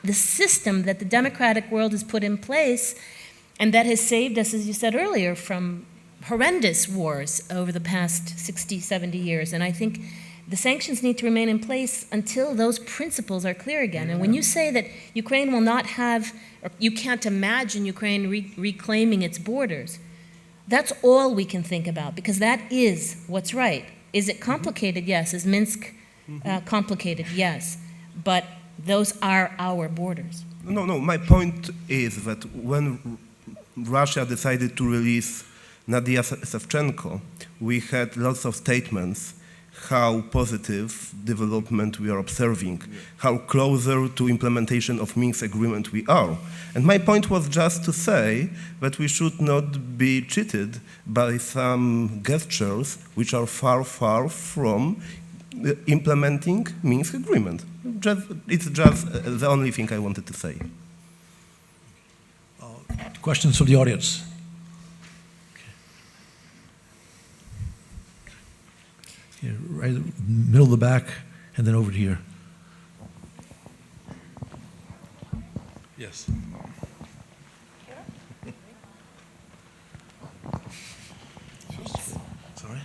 the system that the democratic world has put in place, and that has saved us, as you said earlier, from horrendous wars over the past 60, 70 years. And I think the sanctions need to remain in place until those principles are clear again. And when you say that Ukraine will not have, or you can't imagine Ukraine reclaiming its borders, that's all we can think about, because that is what's right. Is it complicated? Yes. Is Minsk complicated? Yes. But those are our borders. No, my point is that when Russia decided to release Nadia Savchenko, we had lots of statements how positive development we are observing, how closer to implementation of Minsk agreement we are. And my point was just to say that we should not be cheated by some gestures which are far, far from implementing Minsk agreement. It's just the only thing I wanted to say. Questions from the audience? Here, right in the middle of the back, and then over to here. Yes. Sorry.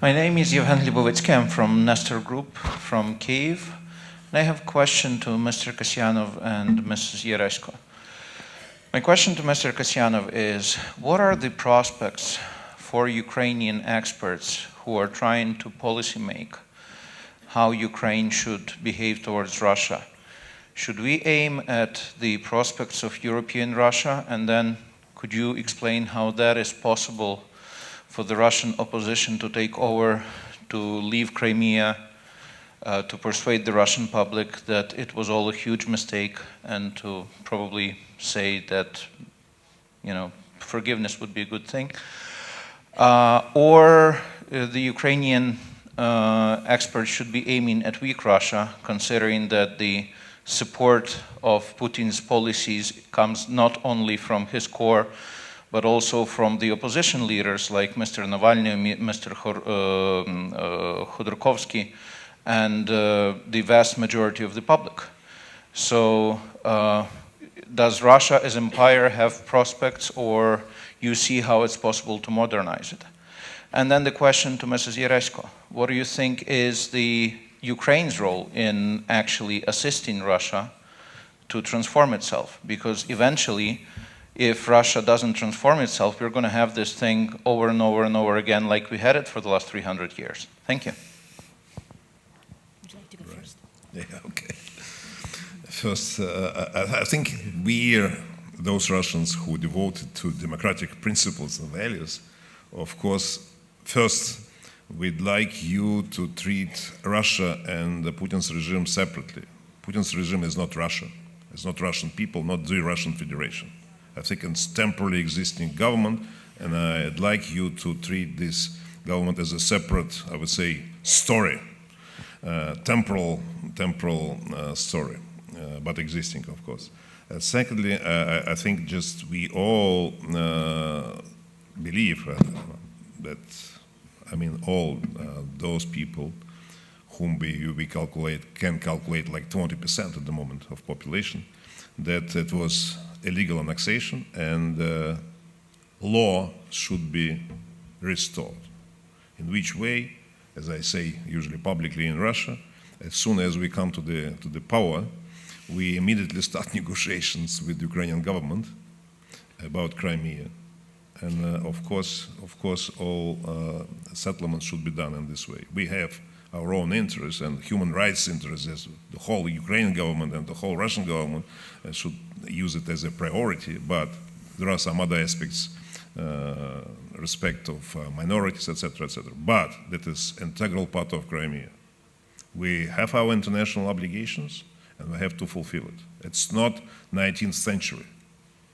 My name is Yevhen Lybovitsky. I'm from Nestor Group from Kyiv. And I have a question to Mr. Kasyanov and Mrs. Yeresko. My question to Mr. Kasyanov is, what are the prospects for Ukrainian experts who are trying to policy make how Ukraine should behave towards Russia? Should we aim at the prospects of European Russia? And then could you explain how that is possible for the Russian opposition to take over, to leave Crimea, to persuade the Russian public that it was all a huge mistake, and to probably say that, you know, forgiveness would be a good thing? Or the Ukrainian experts should be aiming at weak Russia, considering that the support of Putin's policies comes not only from his core, but also from the opposition leaders like Mr. Navalny, Mr. Khodorkovsky, and the vast majority of the public. So does Russia as empire have prospects, or you see how it's possible to modernize it? And then the question to Mrs. Yeresko, what do you think is the Ukraine's role in actually assisting Russia to transform itself? Because eventually, if Russia doesn't transform itself, we're going to have this thing over and over and over again like we had it for the last 300 years. Thank you. Would you like to go first? Yeah, okay. First, I think we are those Russians who devoted to democratic principles and values. Of course, first, we'd like you to treat Russia and the Putin's regime separately. Putin's regime is not Russia. It's not Russian people, not the Russian Federation. I think it's temporarily existing government, and I'd like you to treat this government as a separate, I would say, story, temporal story, but existing, of course. Secondly, I think just we all believe that, I mean, all those people whom we can calculate like 20% at the moment of population, that it was illegal annexation, and law should be restored. In which way? As I say usually publicly in Russia, as soon as we come to the power, we immediately start negotiations with the Ukrainian government about Crimea. And of course, all settlements should be done in this way. We have our own interests and human rights interests, as the whole Ukrainian government and the whole Russian government should use it as a priority, but there are some other aspects, respect of minorities, etc., etc. But that is an integral part of Crimea. We have our international obligations, and we have to fulfill it. It's not 19th century.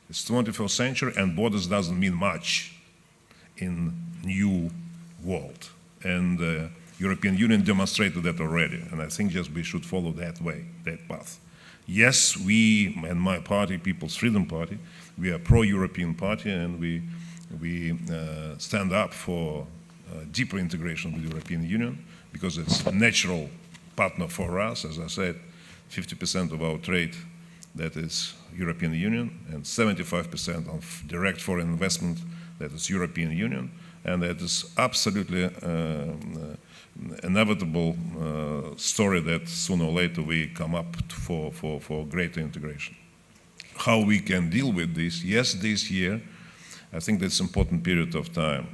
It's 21st century, and borders doesn't mean much in new world. And the European Union demonstrated that already, and I think just we should follow that way, that path. Yes, we and my party, People's Freedom Party, we are pro-European party, and we stand up for deeper integration with the European Union, because it's a natural partner for us. As I said, 50% of our trade, that is European Union, and 75% of direct foreign investment, that is European Union, and that is absolutely inevitable story that sooner or later we come up for greater integration. How we can deal with this? Yes, this year, I think that's an important period of time.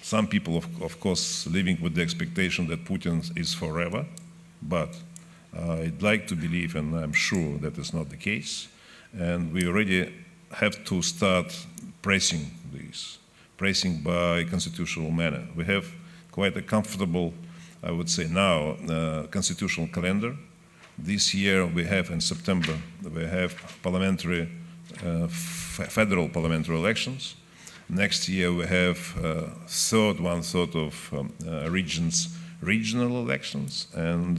Some people, of course, living with the expectation that Putin is forever, but I'd like to believe, and I'm sure that is not the case, and we already have to start pressing this, pressing by constitutional manner. We have quite a comfortable, I would say now, constitutional calendar. This year we have, in September, we have parliamentary, federal parliamentary elections. Next year we have one-third of regions, regional elections, and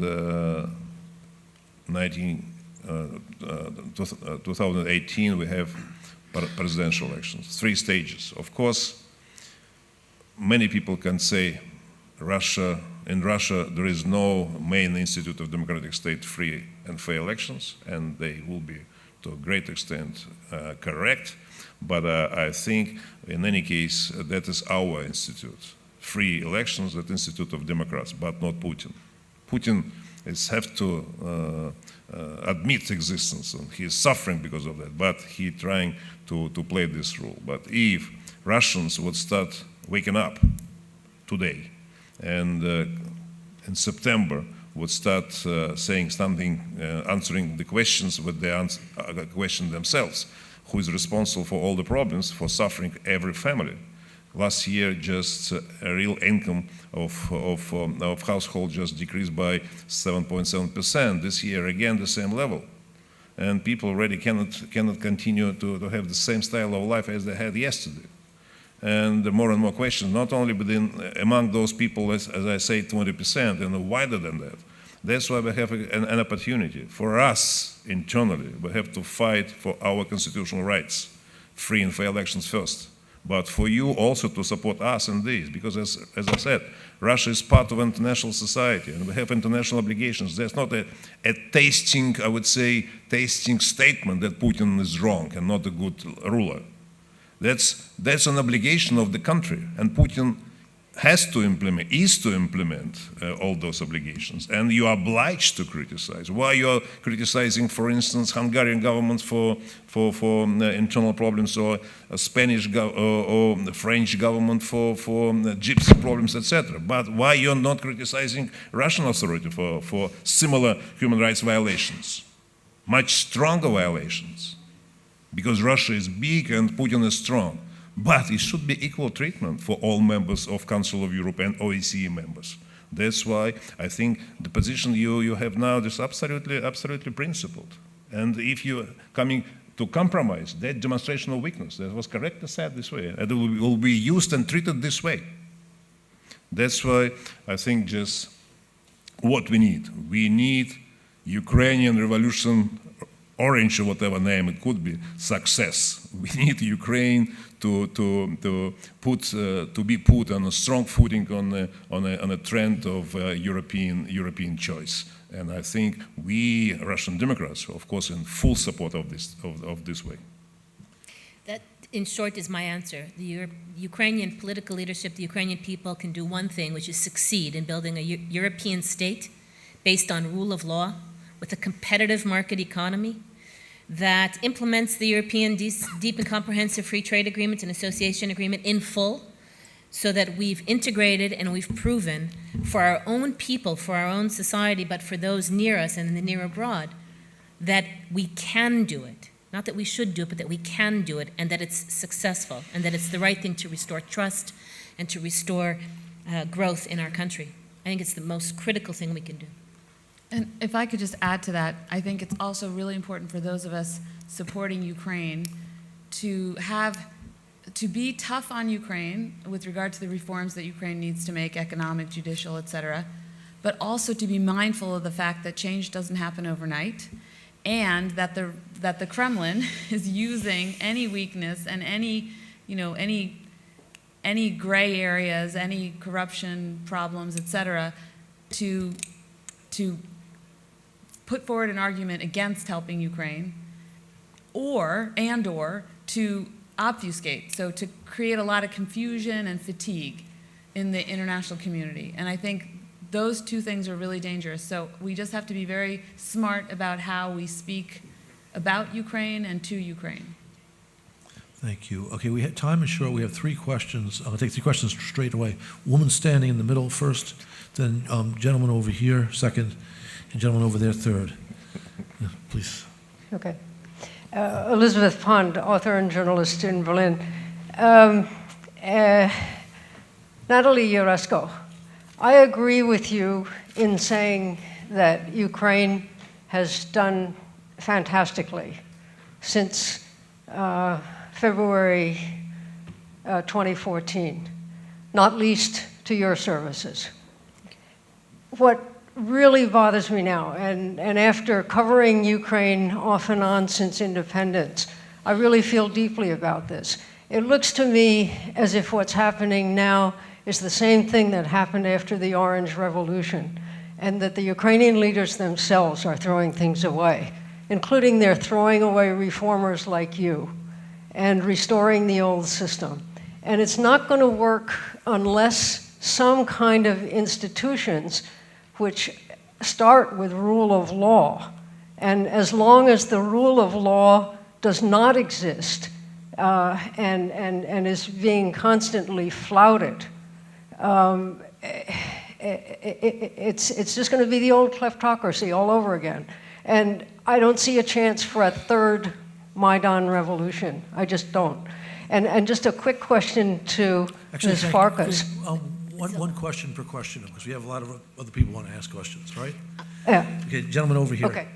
2018 we have presidential elections, 3 stages. Of course, many people can say Russia in Russia, there is no main institute of democratic state free and fair elections, and they will be to a great extent correct. But I think, in any case, that is our institute. Free elections, that institute of Democrats, but not Putin. Putin have to admit existence, and he is suffering because of that, but he trying to play this role. But if Russians would start waking up today, and in September would start saying something, answering the questions that they question themselves, who is responsible for all the problems, for suffering every family. Last year, just a real income of household just decreased by 7.7%. This year, again, the same level. And people already cannot continue to have the same style of life as they had yesterday. And more and more questions, not only among those people, as I say, 20%, and wider than that. That's why we have an opportunity. For us, internally, we have to fight for our constitutional rights, free and fair elections first. But for you also to support us in this, because as I said, Russia is part of international society, and we have international obligations. There's not a tasting, I would say, tasting statement that Putin is wrong and not a good ruler. That's an obligation of the country, and Putin is to implement all those obligations, and you are obliged to criticize. Why you are criticizing, for instance, Hungarian government for internal problems, or Spanish or the French government for gypsy problems, etc. But why you're not criticizing Russian authority for similar human rights violations, much stronger violations? Because Russia is big and Putin is strong. But it should be equal treatment for all members of Council of Europe and OSCE members. That's why I think the position you have now is absolutely principled. And if you're coming to compromise, that demonstration of weakness, that was correctly said this way, and it will be used and treated this way. That's why I think just what we need. We need Ukrainian revolution, orange or whatever name it could be, success. We need Ukraine to be put on a strong footing on a trend of European choice. And I think we Russian Democrats, of course, in full support of this way. That, in short, is my answer. The Ukrainian political leadership, the Ukrainian people can do one thing, which is succeed in building a European state based on rule of law with a competitive market economy that implements the European Deep and Comprehensive Free Trade Agreement and Association Agreement in full, so that we've integrated and we've proven for our own people, for our own society, but for those near us and in the near abroad, that we can do it. Not that we should do it, but that we can do it, and that it's successful, and that it's the right thing to restore trust and to restore growth in our country. I think it's the most critical thing we can do. And if I could just add to that, I think it's also really important for those of us supporting Ukraine to be tough on Ukraine with regard to the reforms that Ukraine needs to make, economic, judicial, et cetera, but also to be mindful of the fact that change doesn't happen overnight, and that the Kremlin is using any weakness and any gray areas, any corruption problems, et cetera, to put forward an argument against helping Ukraine, or to obfuscate, so to create a lot of confusion and fatigue in the international community. And I think those two things are really dangerous. So we just have to be very smart about how we speak about Ukraine and to Ukraine. Thank you. Okay, time is short. We have 3 questions. I'll take 3 questions straight away. Woman standing in the middle first, then gentleman over here second, and gentleman over there third. Yeah, please. Okay. Elizabeth Pond, author and journalist in Berlin. Natalie Yaresko, I agree with you in saying that Ukraine has done fantastically since February 2014, not least to your services. What really bothers me now, and after covering Ukraine off and on since independence, I really feel deeply about this. It looks to me as if what's happening now is the same thing that happened after the Orange Revolution, and that the Ukrainian leaders themselves are throwing things away, including they're throwing away reformers like you and restoring the old system. And it's not going to work unless some kind of institutions which start with rule of law. And as long as the rule of law does not exist and is being constantly flouted, it's just going to be the old kleptocracy all over again. And I don't see a chance for a third Maidan revolution. I just don't. And just a quick question to Ms. Farkas. One question per question, because we have a lot of other people want to ask questions, right? Yeah. Okay, gentleman over here. Okay.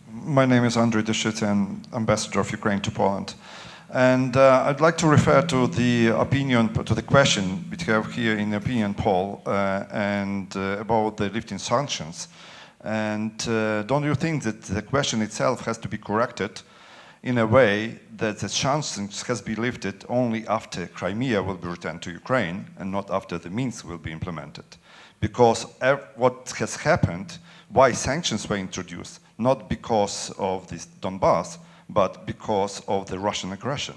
My name is Andrzej Deshit, I'm ambassador of Ukraine to Poland. And I'd like to refer to the opinion, to the question we have here in the opinion poll and about the lifting sanctions. And don't you think that the question itself has to be corrected in a way that the sanctions has been lifted only after Crimea will be returned to Ukraine and not after the Minsk will be implemented? Because what has happened, why sanctions were introduced, not because of this Donbass, but because of the Russian aggression.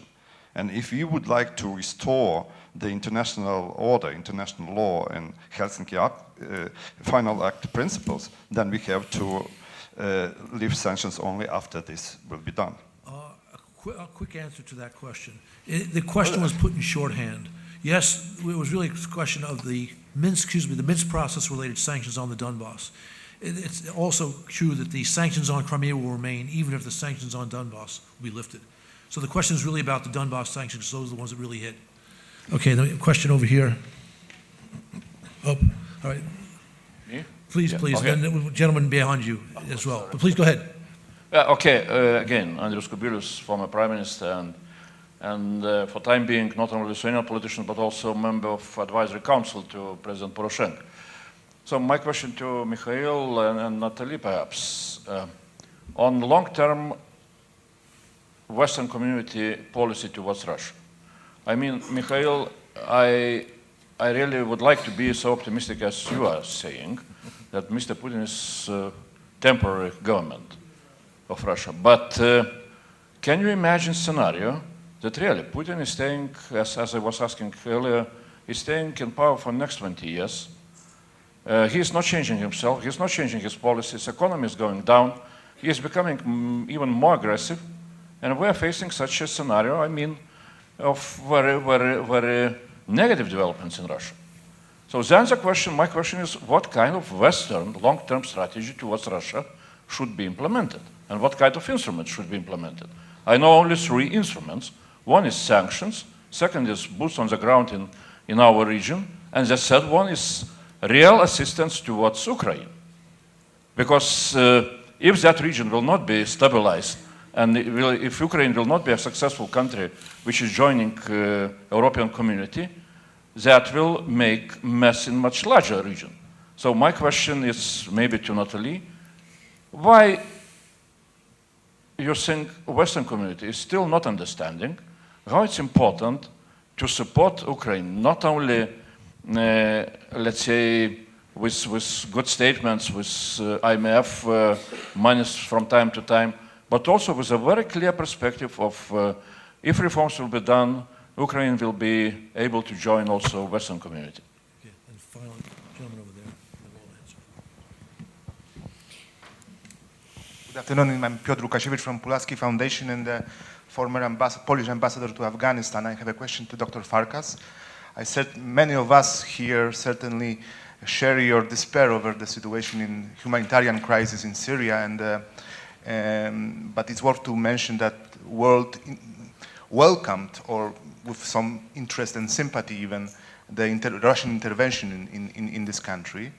And if we would like to restore the international order, international law, and Helsinki Final Act principles, then we have to lift sanctions only after this will be done. A quick answer to that question. The question was put in shorthand. Yes, it was really a question of the Minsk process-related sanctions on the Donbass. It's also true that the sanctions on Crimea will remain even if the sanctions on Donbass will be lifted. So the question is really about the Donbass sanctions. Those are the ones that really hit. Okay, the question over here. Oh, all right. Me? Please, Yeah, please. okay. Then the gentleman behind you as well. But please go ahead. Again, Andrius Kubilius, former Prime Minister, and for time being, not only Lithuanian politician, but also member of Advisory Council to President Poroshenko. So my question to Mikhail and Natalie, perhaps, on long-term Western community policy towards Russia. I mean, Mikhail, I really would like to be so optimistic as you are saying, that Mr. Putin is temporary government of Russia. But can you imagine scenario that really Putin is staying, as I was asking earlier, is staying in power for the next 20 years? He's not changing himself, he's not changing his policies, economy is going down, he is becoming even more aggressive, and we're facing such a scenario, I mean, of very, very, very negative developments in Russia. So then the question, my question is, what kind of Western long-term strategy towards Russia should be implemented? And what kind of instruments should be implemented? I know only 3 instruments. One is sanctions, second is boots on the ground in our region, and the third one is real assistance towards Ukraine. Because if that region will not be stabilized, and if Ukraine will not be a successful country which is joining European community, that will make mess in much larger region. So my question is maybe to Natalie, why you think Western community is still not understanding how it's important to support Ukraine, not only let's say, with good statements, with IMF money from time to time, but also with a very clear perspective of if reforms will be done, Ukraine will be able to join also Western community. Okay, and finally, gentleman over there, and then we'll answer. Good afternoon, I'm Piotr Łukasiewicz from Pulaski Foundation and the former Polish ambassador to Afghanistan. I have a question to Dr. Farkas. I said many of us here certainly share your despair over the situation in humanitarian crisis in Syria, but it's worth to mention that the world welcomed, or with some interest and sympathy even, the Russian intervention in this country.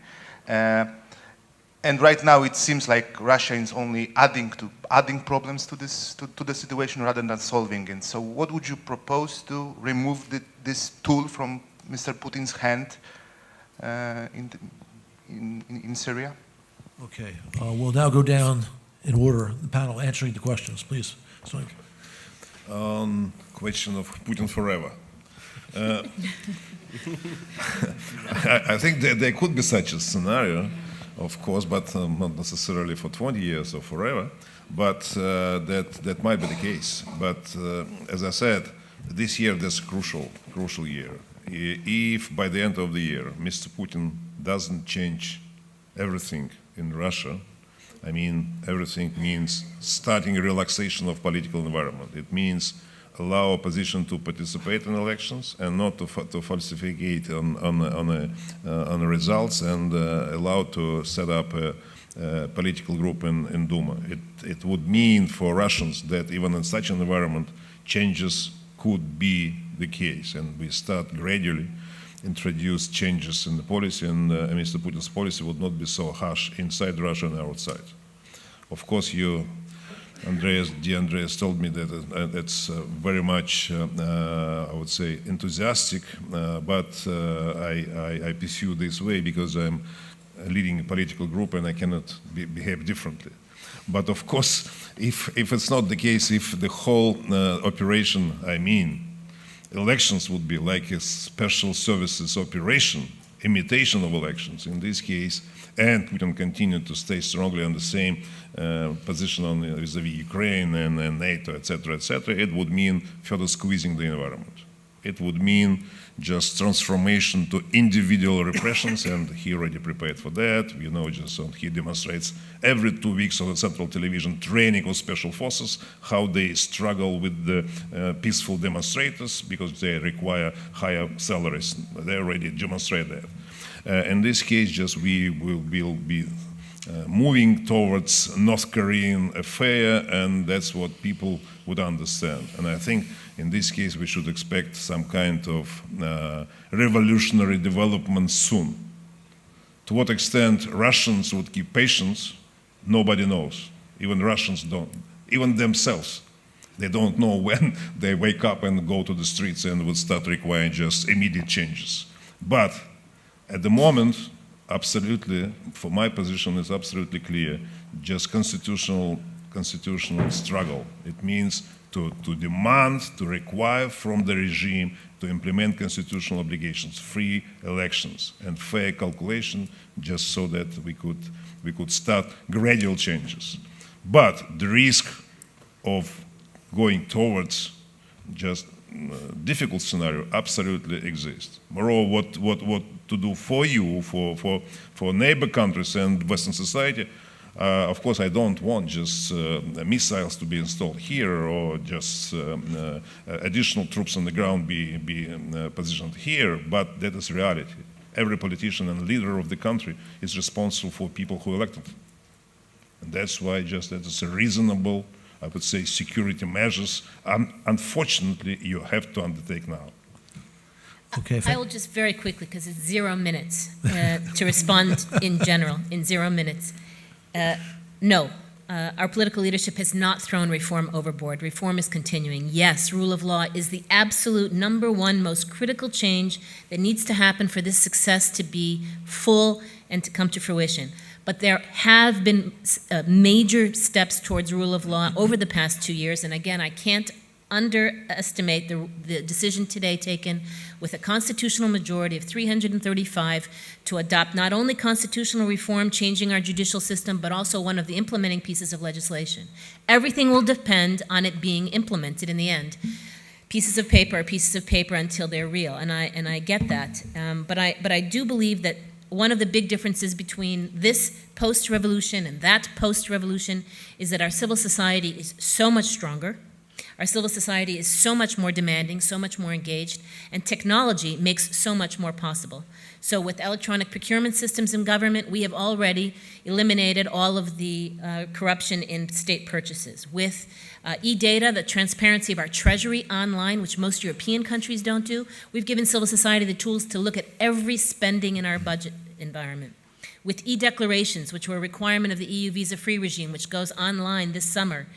And right now it seems like Russia is only adding problems to the situation rather than solving it. So what would you propose to remove this tool from Mr. Putin's hand in Syria? Okay, we'll now go down in order, the panel answering the questions, please. Sonik. Question of Putin forever. I think that there could be such a scenario, of course, but not necessarily for 20 years or forever, but that might be the case. But as I said, this year is a crucial year. If by the end of the year Mr. Putin doesn't change everything in Russia, I mean, everything means starting a relaxation of political environment. It means allow opposition to participate in elections and not to falsificate on the results, and allow to set up a political group in Duma. It would mean for Russians that even in such an environment, changes could be the case, and we start gradually introduce changes in the policy, and Mr. Putin's policy would not be so harsh inside Russia and outside. Of course, dear Andreas told me that it's very much, I would say, enthusiastic, but I pursue this way because I'm leading a political group and I cannot behave differently. But of course, if it's not the case, if the whole operation, I mean, elections would be like a special services operation, imitation of elections in this case, and Putin continued to stay strongly on the same position on vis-a-vis Ukraine and NATO, etc., it would mean further squeezing the environment. It would mean just transformation to individual repressions, and he already prepared for that. You know, he demonstrates every 2 weeks on the central television training of special forces, how they struggle with the peaceful demonstrators because they require higher salaries. They already demonstrate that. In this case, we will be moving towards North Korean affair, and that's what people would understand. And I think in this case we should expect some kind of revolutionary development soon. To what extent Russians would keep patience, nobody knows. Even Russians don't. Even themselves. They don't know when they wake up and go to the streets and would start requiring just immediate changes. But at the moment, absolutely, for my position is absolutely clear, just constitutional struggle. It means to demand, to require from the regime to implement constitutional obligations, free elections and fair calculation, just so that we could start gradual changes. But the risk of going towards just difficult scenario absolutely exists. Moreover, what to do for you, for neighbor countries and Western society, of course, I don't want just missiles to be installed here or just additional troops on the ground be positioned here, but that is reality. Every politician and leader of the country is responsible for people who elected. And that's why that is a reasonable, I would say, security measures, unfortunately, you have to undertake now. Okay. I will just very quickly, because it's 0 minutes, to respond in general, in 0 minutes. No, our political leadership has not thrown reform overboard. Reform is continuing. Yes, rule of law is the absolute #1 most critical change that needs to happen for this success to be full and to come to fruition. But there have been major steps towards rule of law over the past 2 years, and again, I can't underestimate the decision today taken with a constitutional majority of 335 to adopt not only constitutional reform, changing our judicial system, but also one of the implementing pieces of legislation. Everything will depend on it being implemented in the end. Pieces of paper are pieces of paper until they're real, and I get that. But I do believe that one of the big differences between this post-revolution and that post-revolution is that our civil society is so much stronger. Our civil society is so much more demanding, so much more engaged, and technology makes so much more possible. So with electronic procurement systems in government, we have already eliminated all of the corruption in state purchases. With e-data, the transparency of our treasury online, which most European countries don't do, we've given civil society the tools to look at every spending in our budget environment. With e-declarations, which were a requirement of the EU visa-free regime, which goes online this summer,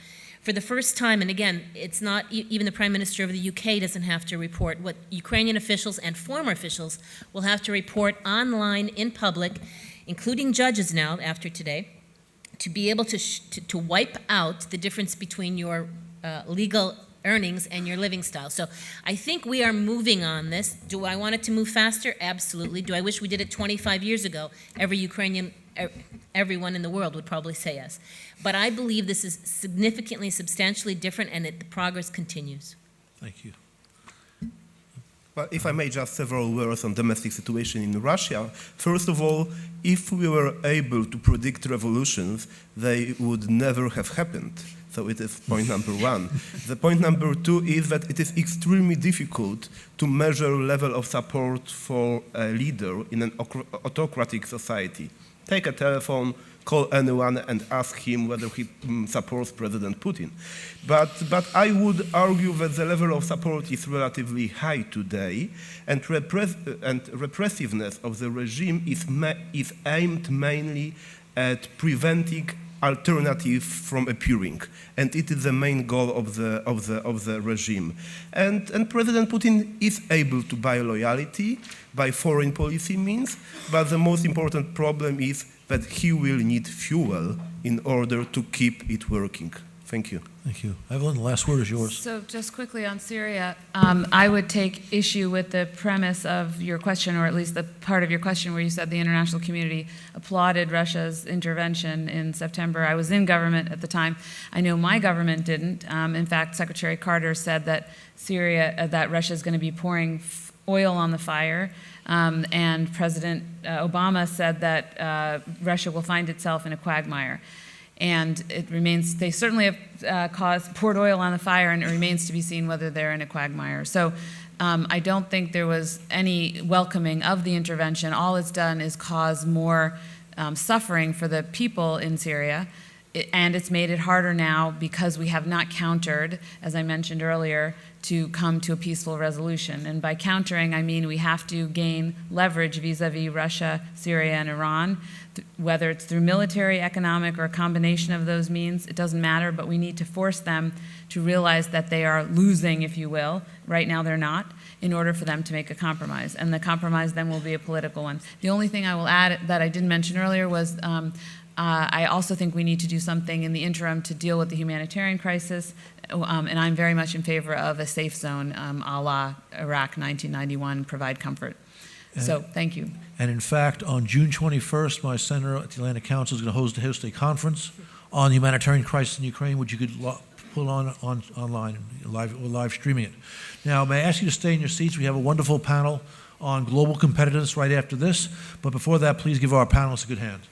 for the first time, and again, it's not, even the Prime Minister of the UK doesn't have to report. What Ukrainian officials and former officials will have to report online in public, including judges now after today, to be able to wipe out the difference between your legal earnings and your living style. So I think we are moving on this. Do I want it to move faster? Absolutely. Do I wish we did it 25 years ago? Everyone in the world would probably say yes. But I believe this is significantly, substantially different, and that the progress continues. Thank you. Well, if I may, just several words on domestic situation in Russia. First of all, if we were able to predict revolutions, they would never have happened. So it is point number one. The point number two is that it is extremely difficult to measure level of support for a leader in an autocratic society. Take a telephone, call anyone and ask him whether he supports President Putin. But I would argue that the level of support is relatively high today, and repressiveness of the regime is aimed mainly at preventing alternatives from appearing, and it is the main goal of the regime. And President Putin is able to buy loyalty by foreign policy means, but the most important problem is that he will need fuel in order to keep it working. Thank you. Thank you. Evelyn, the last word is yours. So just quickly on Syria, I would take issue with the premise of your question, or at least the part of your question where you said the international community applauded Russia's intervention in September. I was in government at the time. I know my government didn't. In fact, Secretary Carter said that that Russia is going to be pouring oil on the fire, and President Obama said that Russia will find itself in a quagmire. And it remains, they certainly have poured oil on the fire, and it remains to be seen whether they're in a quagmire. So I don't think there was any welcoming of the intervention. All it's done is cause more suffering for the people in Syria, and it's made it harder now because we have not countered, as I mentioned earlier, to come to a peaceful resolution. And by countering, I mean we have to gain leverage vis-a-vis Russia, Syria, and Iran, whether it's through military, economic, or a combination of those means. It doesn't matter, but we need to force them to realize that they are losing, if you will. Right now they're not, in order for them to make a compromise. And the compromise then will be a political one. The only thing I will add that I didn't mention earlier was I also think we need to do something in the interim to deal with the humanitarian crisis, and I'm very much in favor of a safe zone a la Iraq 1991, provide comfort. So thank you. And in fact, on June 21st, my senator at the Atlantic Council is going to host a conference on the humanitarian crisis in Ukraine, which you could pull online, live streaming it. Now, may I ask you to stay in your seats? We have a wonderful panel on global competitiveness right after this. But before that, please give our panelists a good hand.